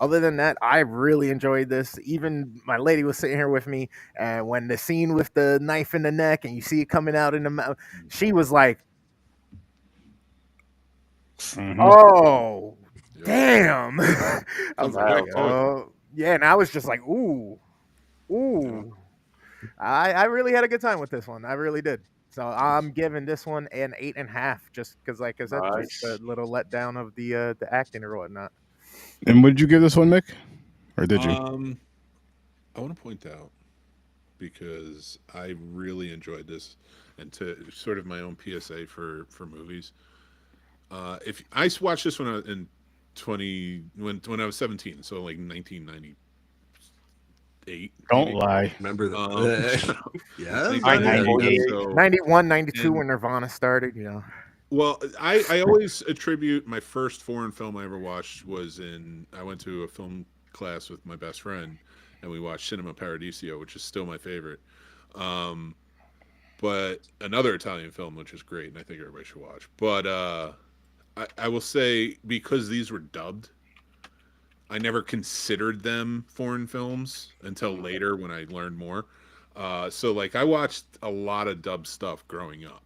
Other than that, I really enjoyed this. Even my lady was sitting here with me, and when the scene with the knife in the neck and you see it coming out in the mouth, she was like, "Oh, damn!" I was like, yeah, and I was just like, ooh. I really had a good time with this one. I really did. So I'm giving this one an 8.5, just because, like I said, just a little letdown of the acting or whatnot. And what did you give this one, Mick? Or did you? I want to point out, because I really enjoyed this, and to sort of my own PSA for movies. If I watched this when I was 17, so like 1998. Don't lie. Remember that? Yeah. 91, 92 when Nirvana started, Well, I always attribute my first foreign film I ever watched was I went to a film class with my best friend, and we watched Cinema Paradiso, which is still my favorite. But another Italian film, which is great, and I think everybody should watch. But I will say, because these were dubbed, I never considered them foreign films until later when I learned more. So like I watched a lot of dubbed stuff growing up,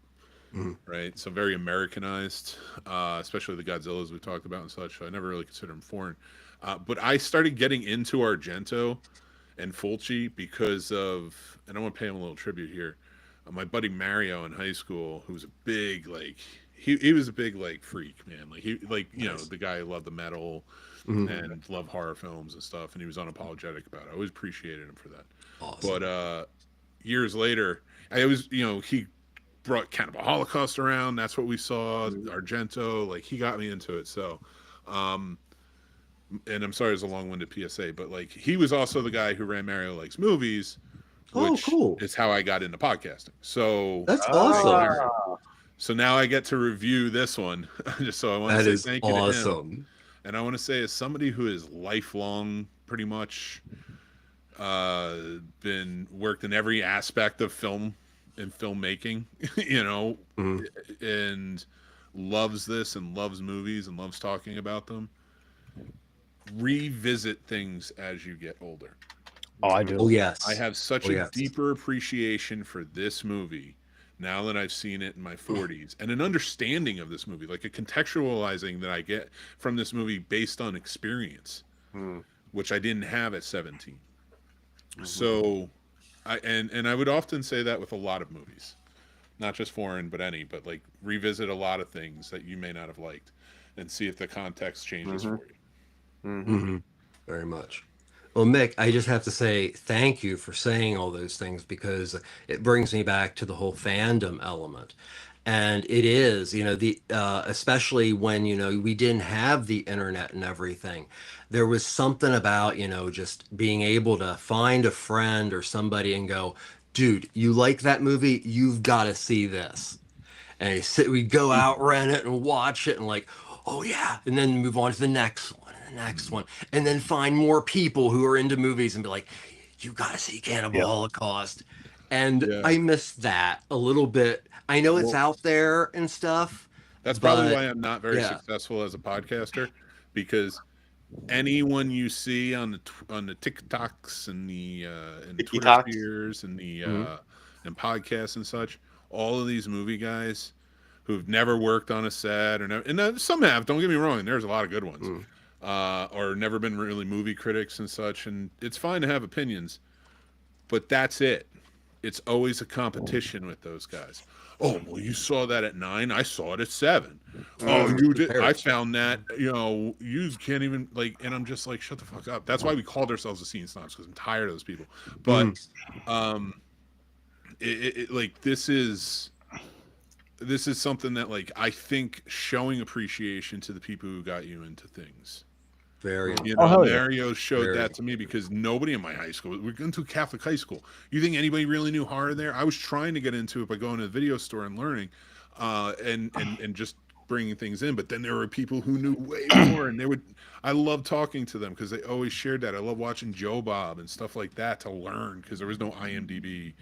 right? So very Americanized, especially the Godzillas we talked about and such. So I never really considered them foreign. But I started getting into Argento and Fulci because of, and I want to pay him a little tribute here. My buddy Mario in high school, who was a big he was a big freak, man. The guy who loved the metal. And love horror films and stuff, and he was unapologetic about it. I always appreciated him for that. Awesome. But years later, he brought Cannibal Holocaust around. That's what we saw. Argento, he got me into it. So, and I'm sorry it's a long-winded PSA, but he was also the guy who ran Mario Likes Movies, which is how I got into podcasting. So that's awesome. So now I get to review this one. Just so I want to say thank you to him. And I want to say, as somebody who is lifelong, pretty much, been worked in every aspect of film and filmmaking, and loves this and loves movies and loves talking about them. Revisit things as you get older. Oh, I do. Oh, yes. I have such a deeper appreciation for this movie now that I've seen it in my 40s, and an understanding of this movie, like a contextualizing that I get from this movie based on experience, which I didn't have at 17. So, I would often say that with a lot of movies, not just foreign, but any, but like revisit a lot of things that you may not have liked, and see if the context changes for you. Very much. Well, Mick, I just have to say thank you for saying all those things, because it brings me back to the whole fandom element. And it is, the especially when, we didn't have the internet and everything. There was something about, just being able to find a friend or somebody and go, dude, you like that movie? You've got to see this. And we'd go out, rent it, and watch it, and like, oh yeah, and then move on to the next one, and the next one, and then find more people who are into movies and be like, you gotta see Cannibal Holocaust. And I miss that a little bit. I know it's out there and stuff. That's probably why I'm not very successful as a podcaster, because anyone you see on the TikToks and the Twitter spheres and the and podcasts and such, all of these movie guys who've never worked on a set, or never, and some have, don't get me wrong, there's a lot of good ones, or never been really movie critics and such, and it's fine to have opinions, but that's it. It's always a competition with those guys. Oh, well, you saw that at 9. I saw it at 7. Oh, you did. I found that, you can't even, like, and I'm just like, shut the fuck up. That's why we called ourselves the Scene Snobs, because I'm tired of those people. But, like, this is something that, like, I think showing appreciation to the people who got you into things. Very. Dario showed that to me, because nobody in my high school, we're going to a Catholic high school. You think anybody really knew horror there? I was trying to get into it by going to the video store and learning, and just bringing things in. But then there were people who knew way more, and I love talking to them because they always shared that. I love watching Joe Bob and stuff like that to learn, because there was no IMDb.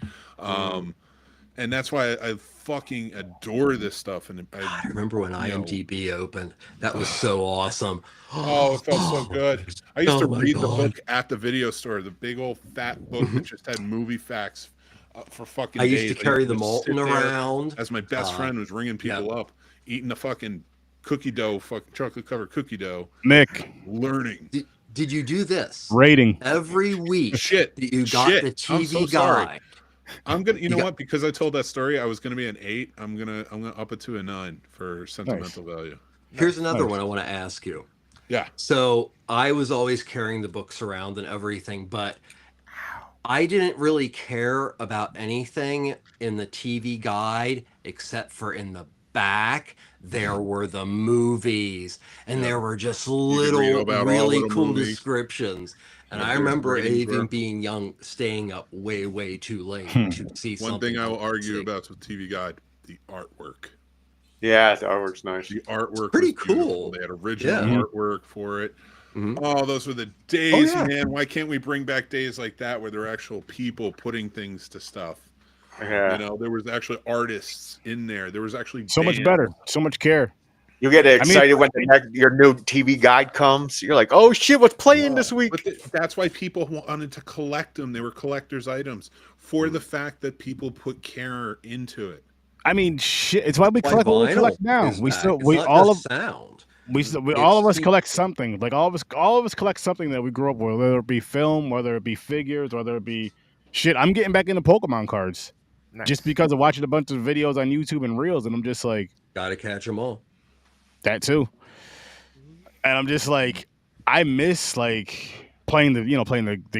And that's why I fucking adore this stuff. And I remember when IMDb opened. That was so awesome. Oh, it felt so good. I used to read the book at the video store, the big old fat book that just had movie facts for fucking days. I used to carry the Molten around. As my best friend was ringing people up, eating the fucking cookie dough, fucking chocolate covered cookie dough. Mick. Learning. Did you do this? Rating. Every week. Shit. You got the TV guide. I'm gonna, what? Because I told that story, I was gonna be an 8. I'm gonna up it to a 9 for sentimental value. Here's another one I want to ask you. Yeah. So I was always carrying the books around and everything, but I didn't really care about anything in the TV guide except for in the back there were the movies, and there were just little really cool descriptions. And I remember even being young, staying up way too late to see something. One thing I will argue about with TV Guide, the artwork. Yeah, the artwork's nice. The artwork pretty was cool. They had original artwork for it. Oh, those were the days, man. Why can't we bring back days like that where there are actual people putting things to stuff? Yeah. There was actually artists in there. There was actually so much better, so much care. You get excited when your new TV guide comes. You're like, oh shit, what's playing this week? But that's why people wanted to collect them. They were collector's items for the fact that people put care into it. I mean, shit. It's why we collect what we collect now. All of us collect something. Like all of us collect something that we grew up with, whether it be film, whether it be figures, whether it be shit. I'm getting back into Pokemon cards just because of watching a bunch of videos on YouTube and Reels, and I'm just like, gotta catch them all. That too. And I'm just like, I miss like playing the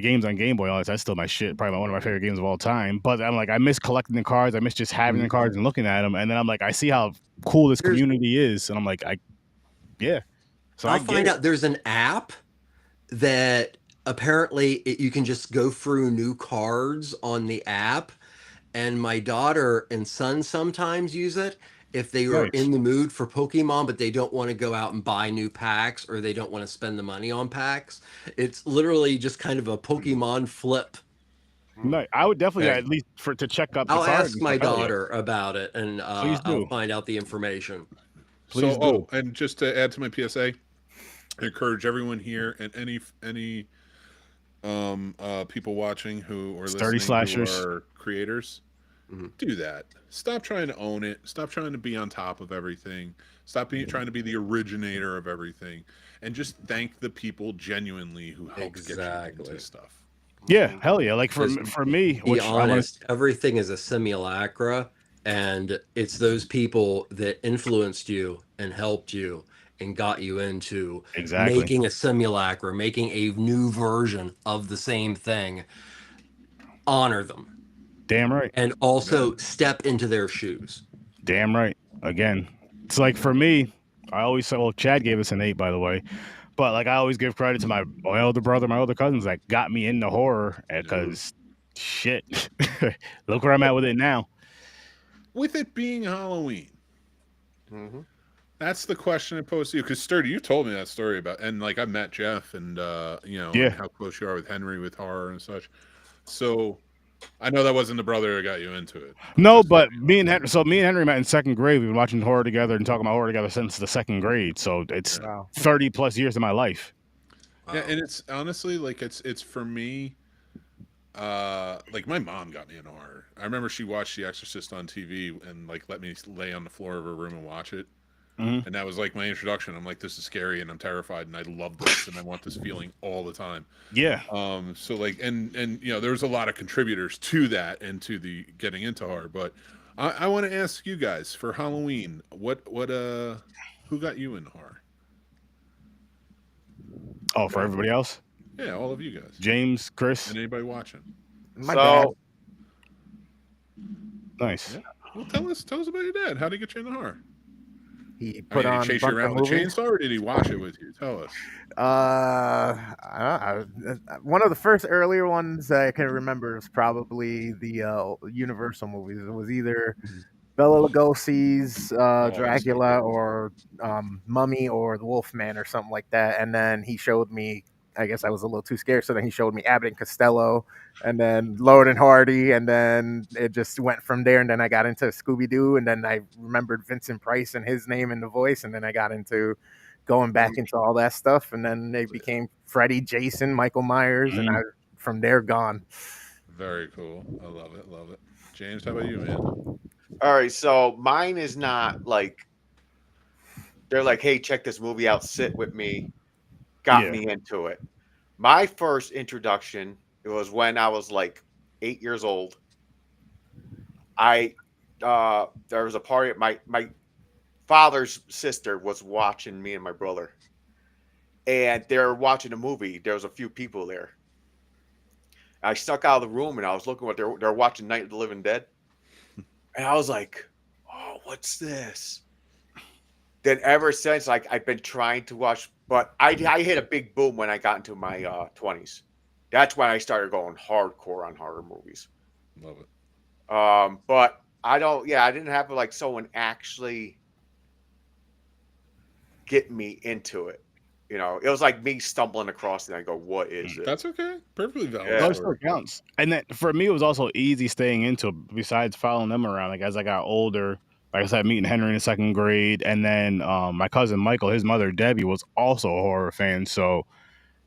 games on Game Boy. That's still my shit. Probably one of my favorite games of all time. But I'm like, I miss collecting the cards. I miss just having the cards and looking at them. And then I'm like, I see how cool this community is, and I'm like, So I'll find out there's an app that apparently you can just go through new cards on the app, and my daughter and son sometimes use it if they are in the mood for Pokemon, but they don't want to go out and buy new packs, or they don't want to spend the money on packs. It's literally just kind of a Pokemon flip. No, I would definitely at least to check up. I'll ask my daughter about it, and I'll find out the information. Please do. And just to add to my PSA, I encourage everyone here and any people watching who are listening who are creators, do that. Stop trying to own it. Stop trying to be on top of everything. Stop trying to be the originator of everything, and just thank the people genuinely who helped get you into stuff. Yeah, hell yeah. Like for me, be honest, everything is a simulacra, And it's those people that influenced you and helped you and got you into making a simulacra, making a new version of the same thing. Honor them. Damn right. And also step into their shoes. Damn right. Again, it's like for me, I always say, well, Chad gave us an 8, by the way. But like I always give credit to my older brother, my older cousins that got me into horror because shit, look where I'm at with it now. With it being Halloween, that's the question I posed to you. Because Sturdy, you told me that story about, and like I met Jeff, and you know, and how close you are with Henry with horror and such. So I know that wasn't the brother that got you into it. No, but me and Henry met in 2nd grade. We've been watching horror together and talking about horror together since the 2nd grade. So it's 30 plus years of my life. Yeah, and it's honestly like it's for me. Like my mom got me into horror. I remember she watched The Exorcist on TV and like let me lay on the floor of her room and watch it. And that was like my introduction. I'm like, this is scary and I'm terrified and I love this and I want this feeling all the time. Yeah. So like and you know, there was a lot of contributors to that and to the getting into horror. But I want to ask you guys for Halloween, what who got you into horror? Oh, for everybody else? Yeah, all of you guys. James, Chris, and anybody watching. My dad. Nice. Yeah. Well, tell us about your dad. How did he get you into horror? He put did on he chase you around with a chainsaw, or did he watch it with you? Tell us. One of the first earlier ones I can remember is probably the Universal movies. It was either Bela Lugosi's Dracula or Mummy or the Wolfman or something like that. And then he showed me, I guess I was a little too scared, so then he showed me Abbott and Costello and then Lord and Hardy, and then it just went from there. And then I got into Scooby-Doo, and then I remembered Vincent Price and his name and the voice, and then I got into going back into all that stuff, and then they became Freddy, Jason, Michael Myers, and from there gone. Very cool. I love it. James, how about you, man? All right, so mine is not like they're like, hey, check this movie out, sit with me, got me into it. My first introduction, it was when I was like 8 years old. There was a party. My father's sister was watching me and my brother, and they're watching a movie. There was a few people there. I stuck out of the room and I was looking what they're watching Night of the Living Dead, and I was like, "Oh, what's this?" Then ever since, like I've been trying to watch, but I hit a big boom when I got into my 20s. That's when I started going hardcore on horror movies. Love it. But I didn't have like someone actually get me into it. You know, it was like me stumbling across it and I go, what is it? That's okay. Perfectly valid. Yeah. That still counts. And then for me, it was also easy staying into it, besides following them around. Like as I got older, like I said, meeting Henry in the 2nd grade. And then my cousin Michael, his mother Debbie, was also a horror fan. So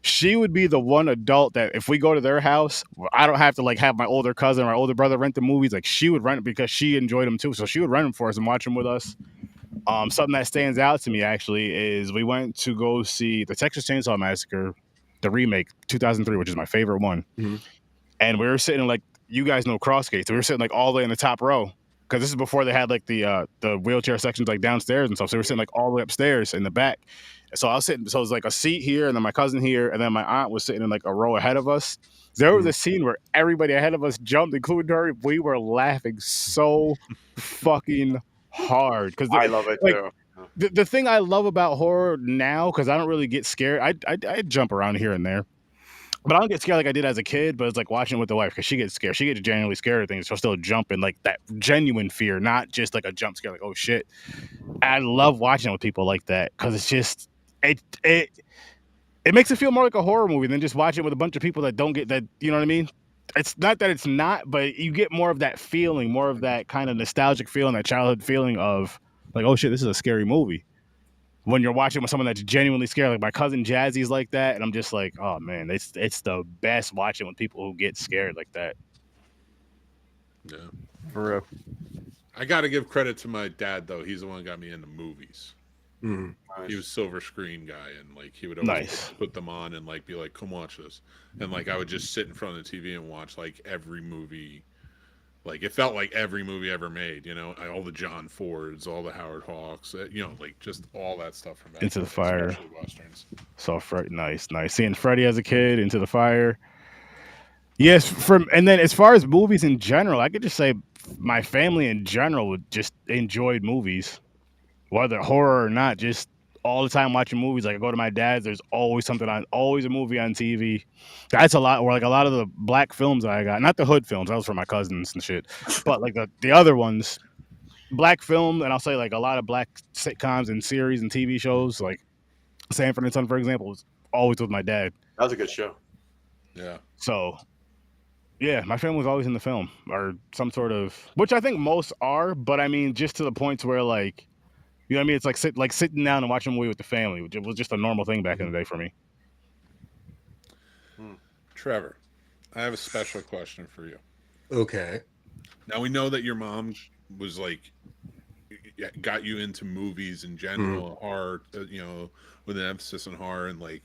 she would be the one adult that if we go to their house, I don't have to like have my older cousin or my older brother rent the movies. Like she would rent it because she enjoyed them too. So she would rent them for us and watch them with us. Something that stands out to me actually is we went to go see the Texas Chainsaw Massacre, the remake, 2003, which is my favorite one. And we were sitting like, you guys know Crossgate, so we were sitting like all the way in the top row because this is before they had like the wheelchair sections like downstairs and stuff. So we were sitting like all the way upstairs in the back. So I was sitting, so it was like a seat here, and then my cousin here, and then my aunt was sitting in like a row ahead of us. There was a scene where everybody ahead of us jumped, including her. We were laughing so fucking hard because I love it too. The thing I love about horror now, because I don't really get scared. I jump around here and there, but I don't get scared like I did as a kid. But it's like watching it with the wife because she gets scared. She gets genuinely scared of things. She'll still jump in like that genuine fear, not just like a jump scare, like oh shit. I love watching it with people like that because it's just it makes it feel more like a horror movie than just watching it with a bunch of people that don't get that. You know what I mean? It's not that it's not, but you get more of that feeling, more of that kind of nostalgic feeling, that childhood feeling of like, oh shit, this is a scary movie. When you're watching with someone that's genuinely scared, like my cousin Jazzy's like that, and I'm just like, oh man, it's the best watching with people who get scared like that. Yeah, for real. I got to give credit to my dad though. He's the one who got me into movies. Nice. He was silver screen guy, and like he would always put them on and like be like, "Come watch this," and like I would just sit in front of the TV and watch like every movie Like it felt like every movie ever made, you know, all the John Fords, all the Howard Hawks, you know, like just all that stuff from back Into the Fire, especially westerns. So nice. Seeing Freddy as a kid, Into the Fire. Yes, and then as far as movies in general, I could just say my family in general would just enjoyed movies, whether horror or not. Just all the time watching movies. Like I go to my dad's, there's always something on, always a movie on TV. That's a lot. Or like a lot of the black films I got, not the hood films. That was for my cousins and shit. But like the other ones, black film, and I'll say like a lot of black sitcoms and series and TV shows, like Sanford and Son, for example, was always with my dad. That was a good show. Yeah. So. Yeah, my family was always in the film or some sort of, which I think most are, but I mean, just to the points where like, you know what I mean? It's like sitting down and watching a movie with the family, which was just a normal thing back in the day for me. Trevor, I have a special question for you. Okay. Now we know that your mom was like, got you into movies in general, horror, you know, with an emphasis on horror and like,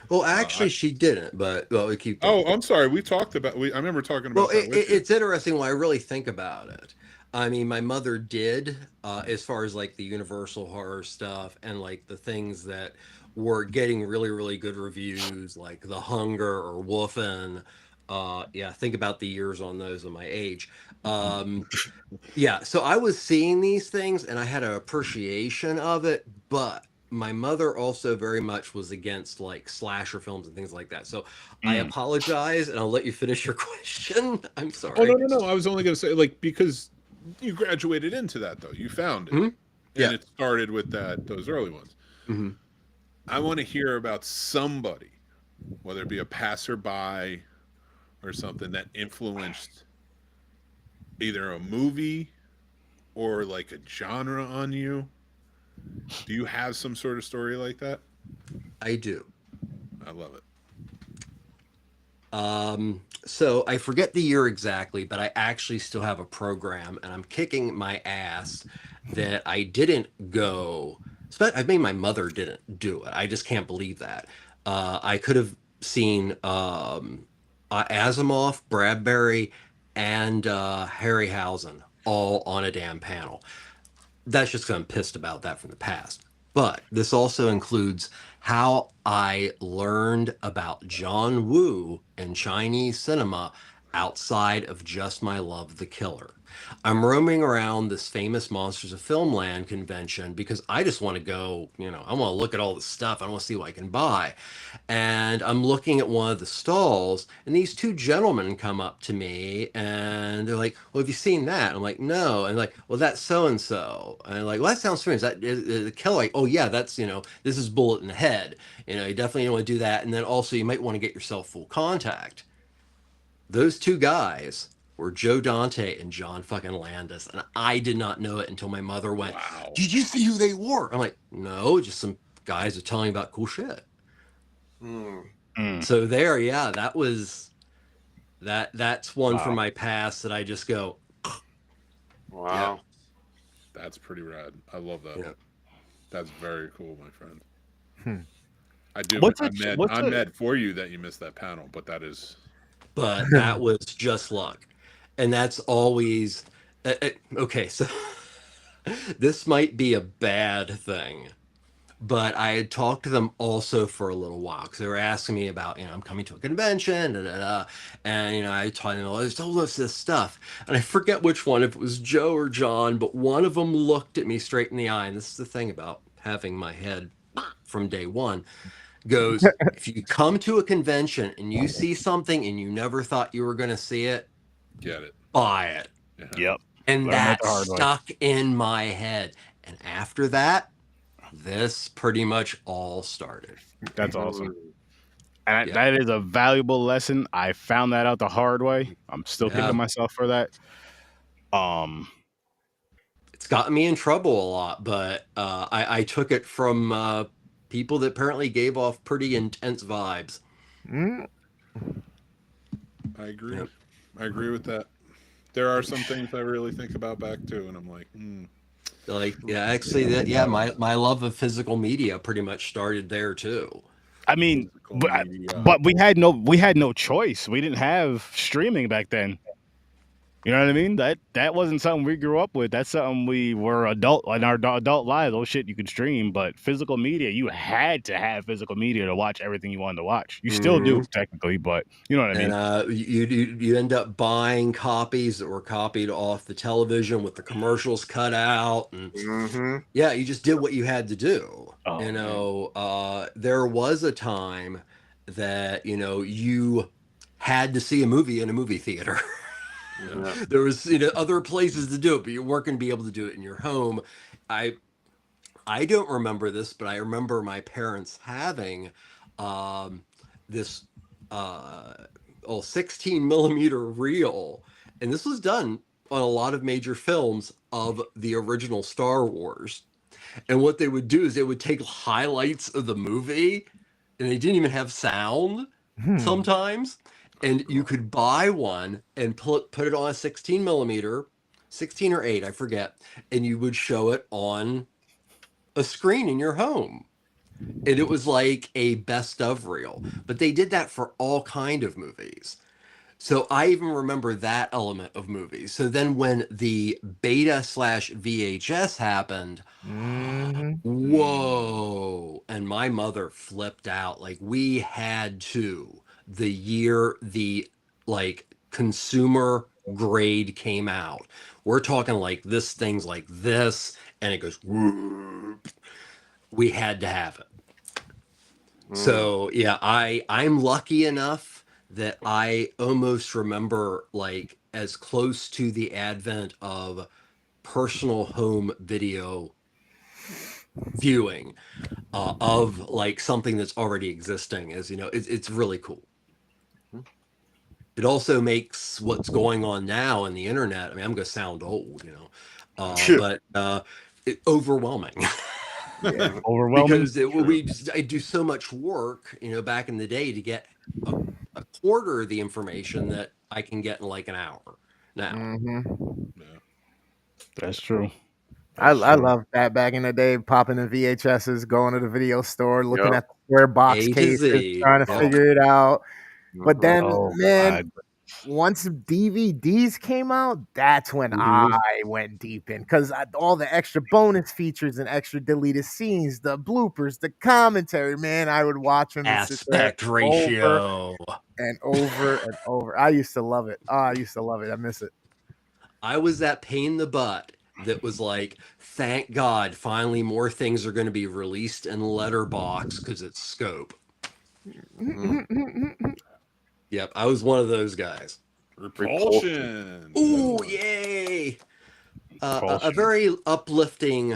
well, actually, she didn't, but we keep. Oh, I'm sorry. We talked about. I remember talking about. Well, it's interesting when I really think about it. I mean, my mother did, as far as like the Universal horror stuff and like the things that were getting really, really good reviews, like The Hunger or Wolfen. Yeah, think about the years on those of my age. Yeah, so I was seeing these things and I had an appreciation of it, but my mother also very much was against like slasher films and things like that. So I apologize and I'll let you finish your question. I'm sorry. Oh, no. I was only going to say like, because you graduated into that though. You found it. And it started with those early ones. I want to hear about somebody, whether it be a passerby or something that influenced either a movie or like a genre on you. Do you have some sort of story like that? I do. I love it. So I forget the year exactly, but I actually still have a program and I'm kicking my ass that I didn't go. I mean, my mother didn't do it. I just can't believe that. I could have seen Asimov, Bradbury, and Harryhausen all on a damn panel. That's just because I'm pissed about that from the past. But this also includes how I learned about John Woo and Chinese cinema outside of just my love the killer. I'm roaming around this famous Monsters of Filmland convention because I just want to go, you know, I want to look at all the stuff. I want to see what I can buy. And I'm looking at one of the stalls and these two gentlemen come up to me and they're like, well, have you seen that? I'm like, no. And like, well, that's so-and-so. And I'm like, well, that sounds familiar. Is that the killer? Like, oh yeah, that's, you know, this is bullet in the head. You know, you definitely don't want to do that. And then also you might want to get yourself full contact. Those two guys were Joe Dante and John fucking Landis. And I did not know it until my mother went, wow. Did you see who they were? I'm like, no, just some guys are telling me about cool shit. So there, yeah, that was that's one from my past that I just go, wow. Yeah. That's pretty rad. I love that. Yeah. That's very cool, my friend. I do. I'm mad for you that you missed that panel, but that is. But that was just luck. And that's always okay. So this might be a bad thing, but I had talked to them also for a little while because they were asking me about, you know, I'm coming to a convention, and you know, I told them all this stuff, and I forget which one, if it was Joe or John, but one of them looked at me straight in the eye, and this is the thing about having my head from day one. Goes, if you come to a convention and you see something and you never thought you were going to see it, get it, buy it. Yeah. Yep. And that stuck in my head. And after that, this pretty much all started. That's awesome. And that is a valuable lesson. I found that out the hard way. I'm still kicking myself for that. It's gotten me in trouble a lot, but I took it from people that apparently gave off pretty intense vibes. I agree. Yep. I agree with that. There are some things I really think about back too, and I'm like, like, yeah, actually, my love of physical media pretty much started there too. I mean, but we had no choice. We didn't have streaming back then. You know what I mean? That wasn't something we grew up with. That's something we were adult in our adult lives. Those shit you could stream, but physical media, you had to have physical media to watch everything you wanted to watch. You still do technically, but you know what I mean. And you end up buying copies that were copied off the television with the commercials cut out, and yeah, you just did what you had to do. Oh, you know, there was a time that you had to see a movie in a movie theater. There was other places to do it, but you weren't going to be able to do it in your home. I don't remember this, but I remember my parents having this 16 millimeter reel, and this was done on a lot of major films of the original Star Wars. And what they would do is they would take highlights of the movie, and they didn't even have sound sometimes. And you could buy one and put it on a 16 millimeter, 16 or 8, I forget, and you would show it on a screen in your home. And it was like a best of reel. But they did that for all kind of movies. So I even remember that element of movies. So then when the beta/VHS happened, whoa, and my mother flipped out. Like, we had to, the year the consumer grade came out, we're talking like this thing's like this, and it goes whoop. We had to have it. So yeah, I'm lucky enough that I almost remember, like, as close to the advent of personal home video viewing of like something that's already existing. As it's really cool. It also makes what's going on now in the internet, I mean, I'm gonna sound old, but overwhelming. Yeah, overwhelming. Because I do so much work, back in the day to get a quarter of the information that I can get in like an hour now. That's true. I love that back in the day, popping the VHSs, going to the video store, looking at the square box cases, trying to figure it out. But then, once DVDs came out, that's when I went deep in, because all the extra bonus features and extra deleted scenes, the bloopers, the commentary, man, I would watch them. Aspect ratio. And over and over. I used to love it. I miss it. I was that pain in the butt that was like, thank God, finally more things are going to be released in Letterboxd because it's scope. Yep, I was one of those guys. Repulsion. Ooh, yay! A very uplifting,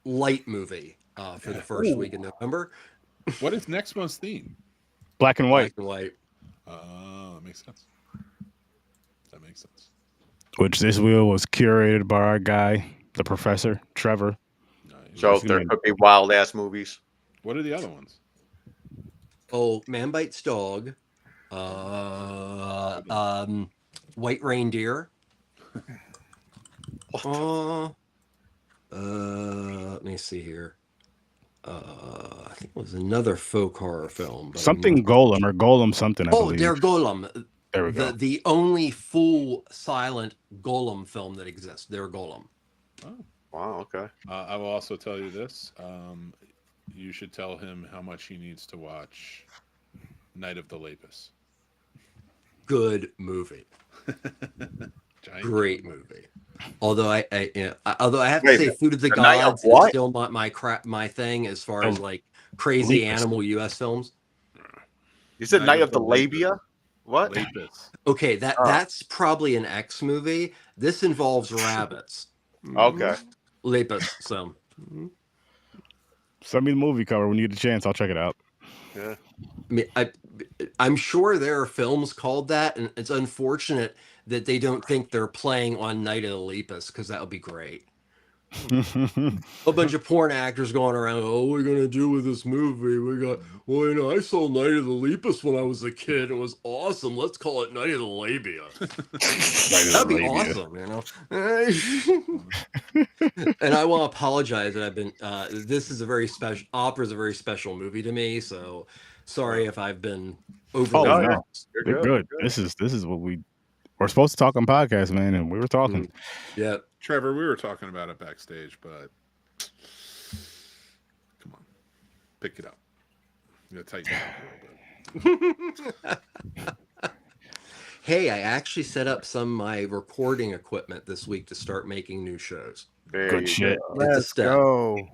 light movie for the first week in November. What is next month's theme? Black and white. Black and white. That makes sense. Which this wheel was curated by our guy, the professor, Trevor. So there could be wild ass movies. What are the other ones? Oh, Man Bites Dog. White Reindeer. Let me see here. I think it was another folk horror film. Something Golem or Golem something. I believe. They're Golem. There we go. The only full silent Golem film that exists. They're Golem. Oh, wow. Okay. I will also tell you this. You should tell him how much he needs to watch Night of the Lapis. Good movie. Great movie. Although I have to say, Food of the Gods is still my thing as far as like crazy animal U.S. films. You said Night of the Labia? What? Lapis. Okay, that's probably an X movie. This involves rabbits. Okay. Lapis. So send me the movie cover when you get a chance. I'll check it out. Yeah. I mean, I'm sure there are films called that, and it's unfortunate that they don't think they're playing on Night of the Lepus, because that would be great. A bunch of porn actors going around, what are we going to do with this movie? I saw Night of the Lepus when I was a kid. It was awesome. Let's call it Night of the Labia. That'd be awesome, And I want to apologize that I've been, this is a very special, opera's a very special movie to me, so sorry if I've been over. Oh, no. You're good. This is what we We're supposed to talk on podcast, man, and we were talking. Yeah, Trevor, we were talking about it backstage, but come on, pick it up. You gotta tighten it up a little bit. Hey, I actually set up some of my recording equipment this week to start making new shows. Good shit. Let's go.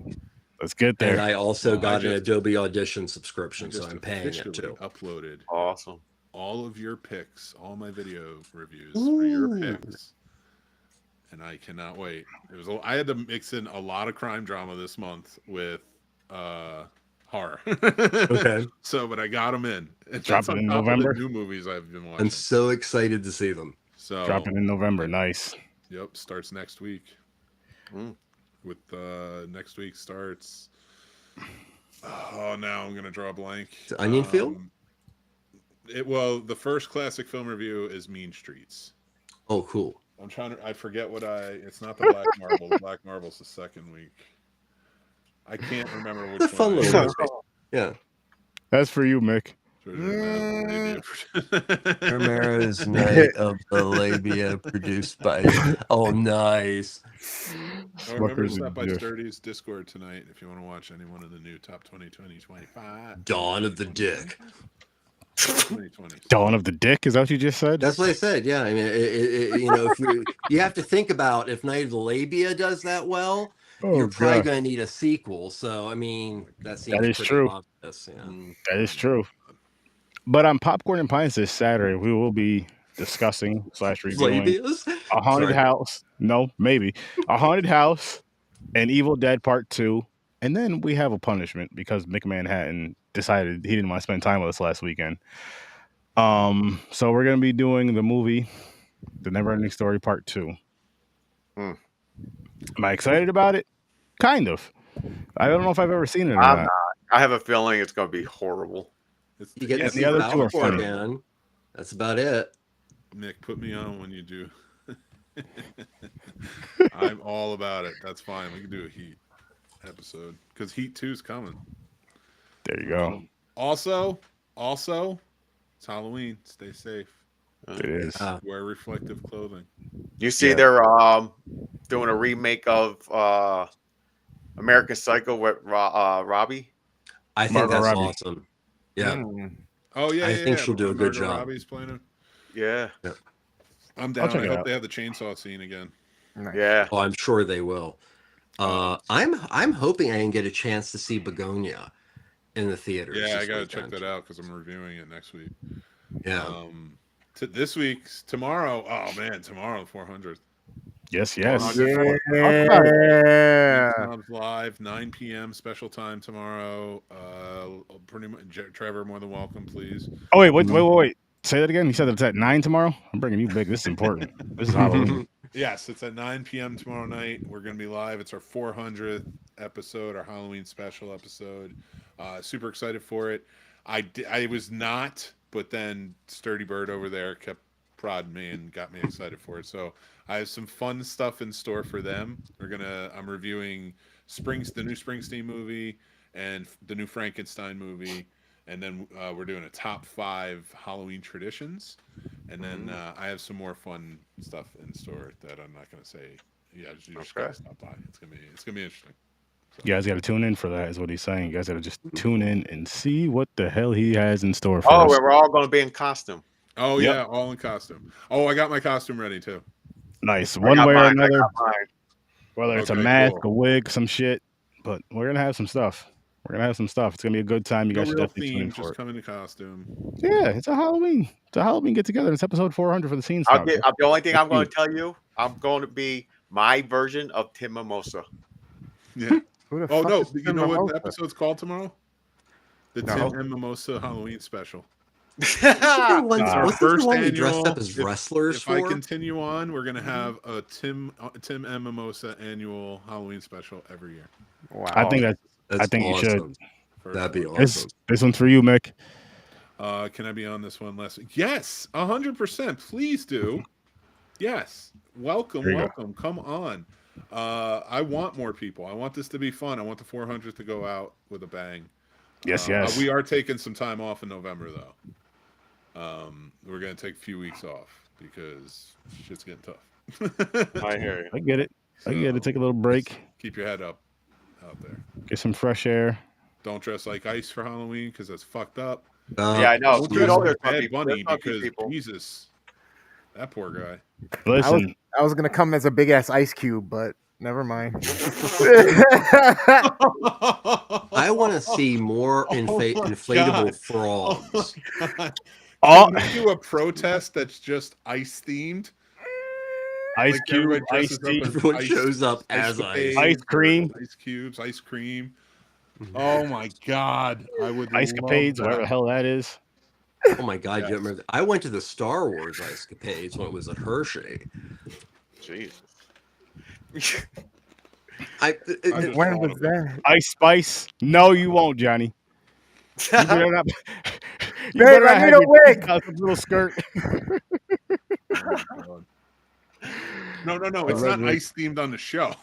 Let's get there. And I also got an Adobe Audition subscription, so I'm paying it too. Uploaded awesome all of your picks, all my video reviews for your picks, and I cannot wait. I had to mix in a lot of crime drama this month with horror. Okay. So, but I got them in. It's dropping in November. New movies I've been watching. I'm so excited to see them. So dropping in November. Nice. Yep, starts next week. With next week starts. Oh, now I'm gonna draw a blank. Onion Field. The first classic film review is Mean Streets. Oh, cool. I'm trying to. I forget what it's not the Black Marble. The Black Marble's the second week. I can't remember which one. It's a fun little movie. Yeah. That's for you, Mick. Romero's Night of the Labia, produced by. Oh, nice. Remember to stop by STURD-O-WEEN's Discord tonight if you want to watch any one of the new top 2020-25. Dawn of the Dick. 2020. Dawn of the Dick? Is that what you just said? That's what I said. Yeah, I mean, if you have to think about if Night of the Labia does that well, you're probably going to need a sequel. So, I mean, that is true. Obvious, yeah. That is true. But on Popcorn and Pints this Saturday, we will be discussing / reviewing a haunted house. No, maybe a haunted house, and Evil Dead Part 2, and then we have a punishment because Mick Manhattan decided he didn't want to spend time with us last weekend. So we're gonna be doing the movie, The Neverending Story Part 2. Am I excited about it? Kind of. I don't know if I've ever seen it or not. I have a feeling it's gonna be horrible. You get to see the other two are funny, man. That's about it. Nick, put me on when you do. I'm all about it. That's fine. We can do a Heat episode because Heat 2 is coming. There you go. Also, it's Halloween. Stay safe. It is. Wear reflective clothing. You see, they're doing a remake of American Psycho with Robbie. I think that's awesome. Yeah. Oh yeah. I think she'll do a good job. Robbie's playing it. Yeah. I'm down. I hope they have the chainsaw scene again. Nice. Yeah. Oh, I'm sure they will. I'm hoping I can get a chance to see Begonia in the theaters. Yeah, I gotta check that out because I'm reviewing it next week. Yeah. This week's tomorrow. Oh man, tomorrow 400th. Yes. Yeah. Snobs live 9 p.m. special time tomorrow. Pretty much, Trevor, more than welcome, please. Oh wait. Say that again. You said it's at 9 tomorrow. I'm bringing you big. This is important. This is Halloween. Yes, it's at 9 p.m. tomorrow night. We're going to be live. It's our 400th episode, our Halloween special episode. Super excited for it. I was not, but then Sturdy Bird over there kept prodding me and got me excited for it. So I have some fun stuff in store for them. I'm reviewing the new Springsteen movie and the new Frankenstein movie. And then we're doing a top 5 Halloween traditions. And then I have some more fun stuff in store that I'm not going to say. Yeah, you just got to stop by. It's gonna be interesting. So. You guys got to tune in for that, is what he's saying. You guys got to just tune in and see what the hell he has in store for us. We're all going to be in costume. Oh, yep. Yeah, all in costume. Oh, I got my costume ready, too. Nice. One way or another. Whether it's a mask, a wig, some shit. But we're going to have some stuff. It's going to be a good time. You guys should definitely tune in for it. Just come in a costume. Yeah, it's a Halloween. It's a Halloween get-together. It's episode 400 for the Scene. The only thing I'm going to tell you, I'm going to be my version of Tim Mimosa. Yeah. Oh, no. You know what the episode's called tomorrow? The Tim and Mimosa Halloween special. What's the one we dressed up as wrestlers if I continue on, we're going to have a Tim and Mimosa annual Halloween special every year. Wow. I think awesome. You should. That'd be awesome. This one's for you, Mick. Can I be on this one last week? Yes, 100%. Please do. Yes. Welcome. Come on. I want more people. I want this to be fun. I want the 400th to go out with a bang. Yes. We are taking some time off in November, though. We're going to take a few weeks off. because shit's getting tough. I hear you. I get it. I get it. Take a little break. Keep your head up out there. Get some fresh air. Don't dress like Ice for Halloween because that's fucked up. Yeah, I know. Don't dress like Bad Bunny because Jesus, that poor guy. Listen, I was gonna come as a big ass Ice Cube, but never mind. I want to see more inflatable frogs. Can we do a protest that's just Ice themed? Ice Cube, Ice Tea. Everyone shows up as Ice Cream, Ice Cubes, Ice Cream. Oh my God, I would Ice Capades, whatever the hell that is. Oh my God, you remember? I went to the Star Wars Ice Capades when it was at Hershey. Jesus. When was that? Ice Spice? No, you won't, Johnny. You better not. You Babe, I need a wig. Little skirt. No. It's not ice themed on the show.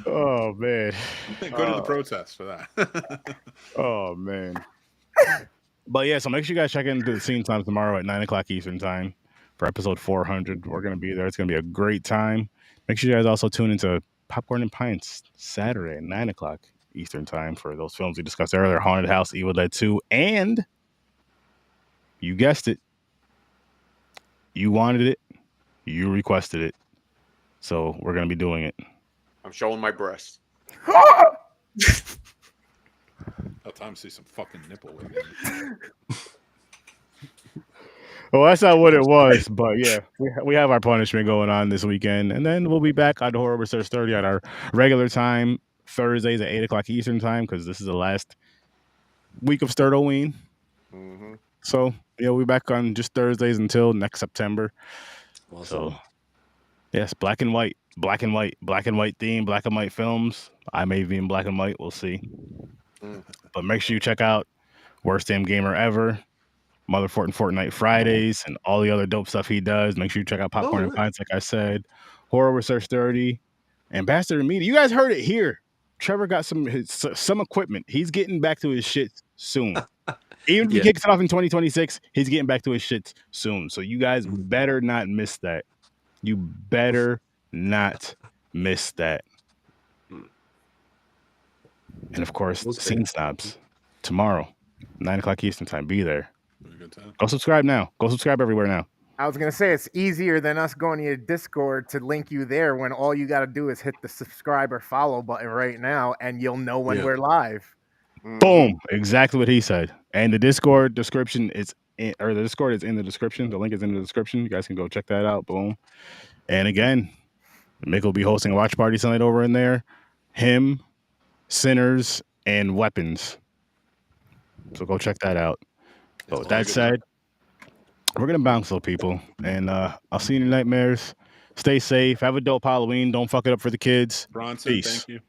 Oh man. Go to the protest for that. Oh man. But yeah, so make sure you guys check into the scene time tomorrow at 9:00 Eastern time for episode 400. We're gonna be there. It's gonna be a great time. Make sure you guys also tune into Popcorn and Pints Saturday at 9:00 Eastern time for those films we discussed earlier: Haunted House, Evil Dead 2, and you guessed it, you wanted it, you requested it, so we're gonna be doing it. I'm showing my breasts. About time to see some fucking nipple. Well, that's not what it was, but yeah, we have our punishment going on this weekend, and then we'll be back on Horror Research 30 at our regular time, Thursdays at 8:00 Eastern time, because this is the last week of STURD-O-WEEN. Mm-hmm. So yeah, we'll be back on just Thursdays until next September. Awesome. So yes, black and white theme, black and white films. I may be in black and white. We'll see. But make sure you check out WorstDamnGamerEvr, Mother Fort and Fortnite Fridays, and all the other dope stuff he does. Make sure you check out Popcorn and Pints, like I said, Horror Research 30, and Bastard Media. You guys heard it here. Trevor got some equipment. He's getting back to his shit soon. Even if he kicks it off in 2026, he's getting back to his shit soon. So you guys better not miss that. You better not miss that. And of course, Scene Snobs tomorrow, 9:00 Eastern time. Be there. Go subscribe now. Go subscribe everywhere now. I was gonna say it's easier than us going to your Discord to link you there when all you got to do is hit the subscribe or follow button right now, and you'll know when we're live. Boom! Exactly what he said. And the Discord description is the Discord is in the description. The link is in the description. You guys can go check that out. Boom. And again, Mick will be hosting a watch party tonight over in there. Him, Sinners, and Weapons. So go check that out. But with that said, we're gonna bounce, little people, and I'll see you in your nightmares. Stay safe. Have a dope Halloween. Don't fuck it up for the kids. Bronson, Peace. Thank you.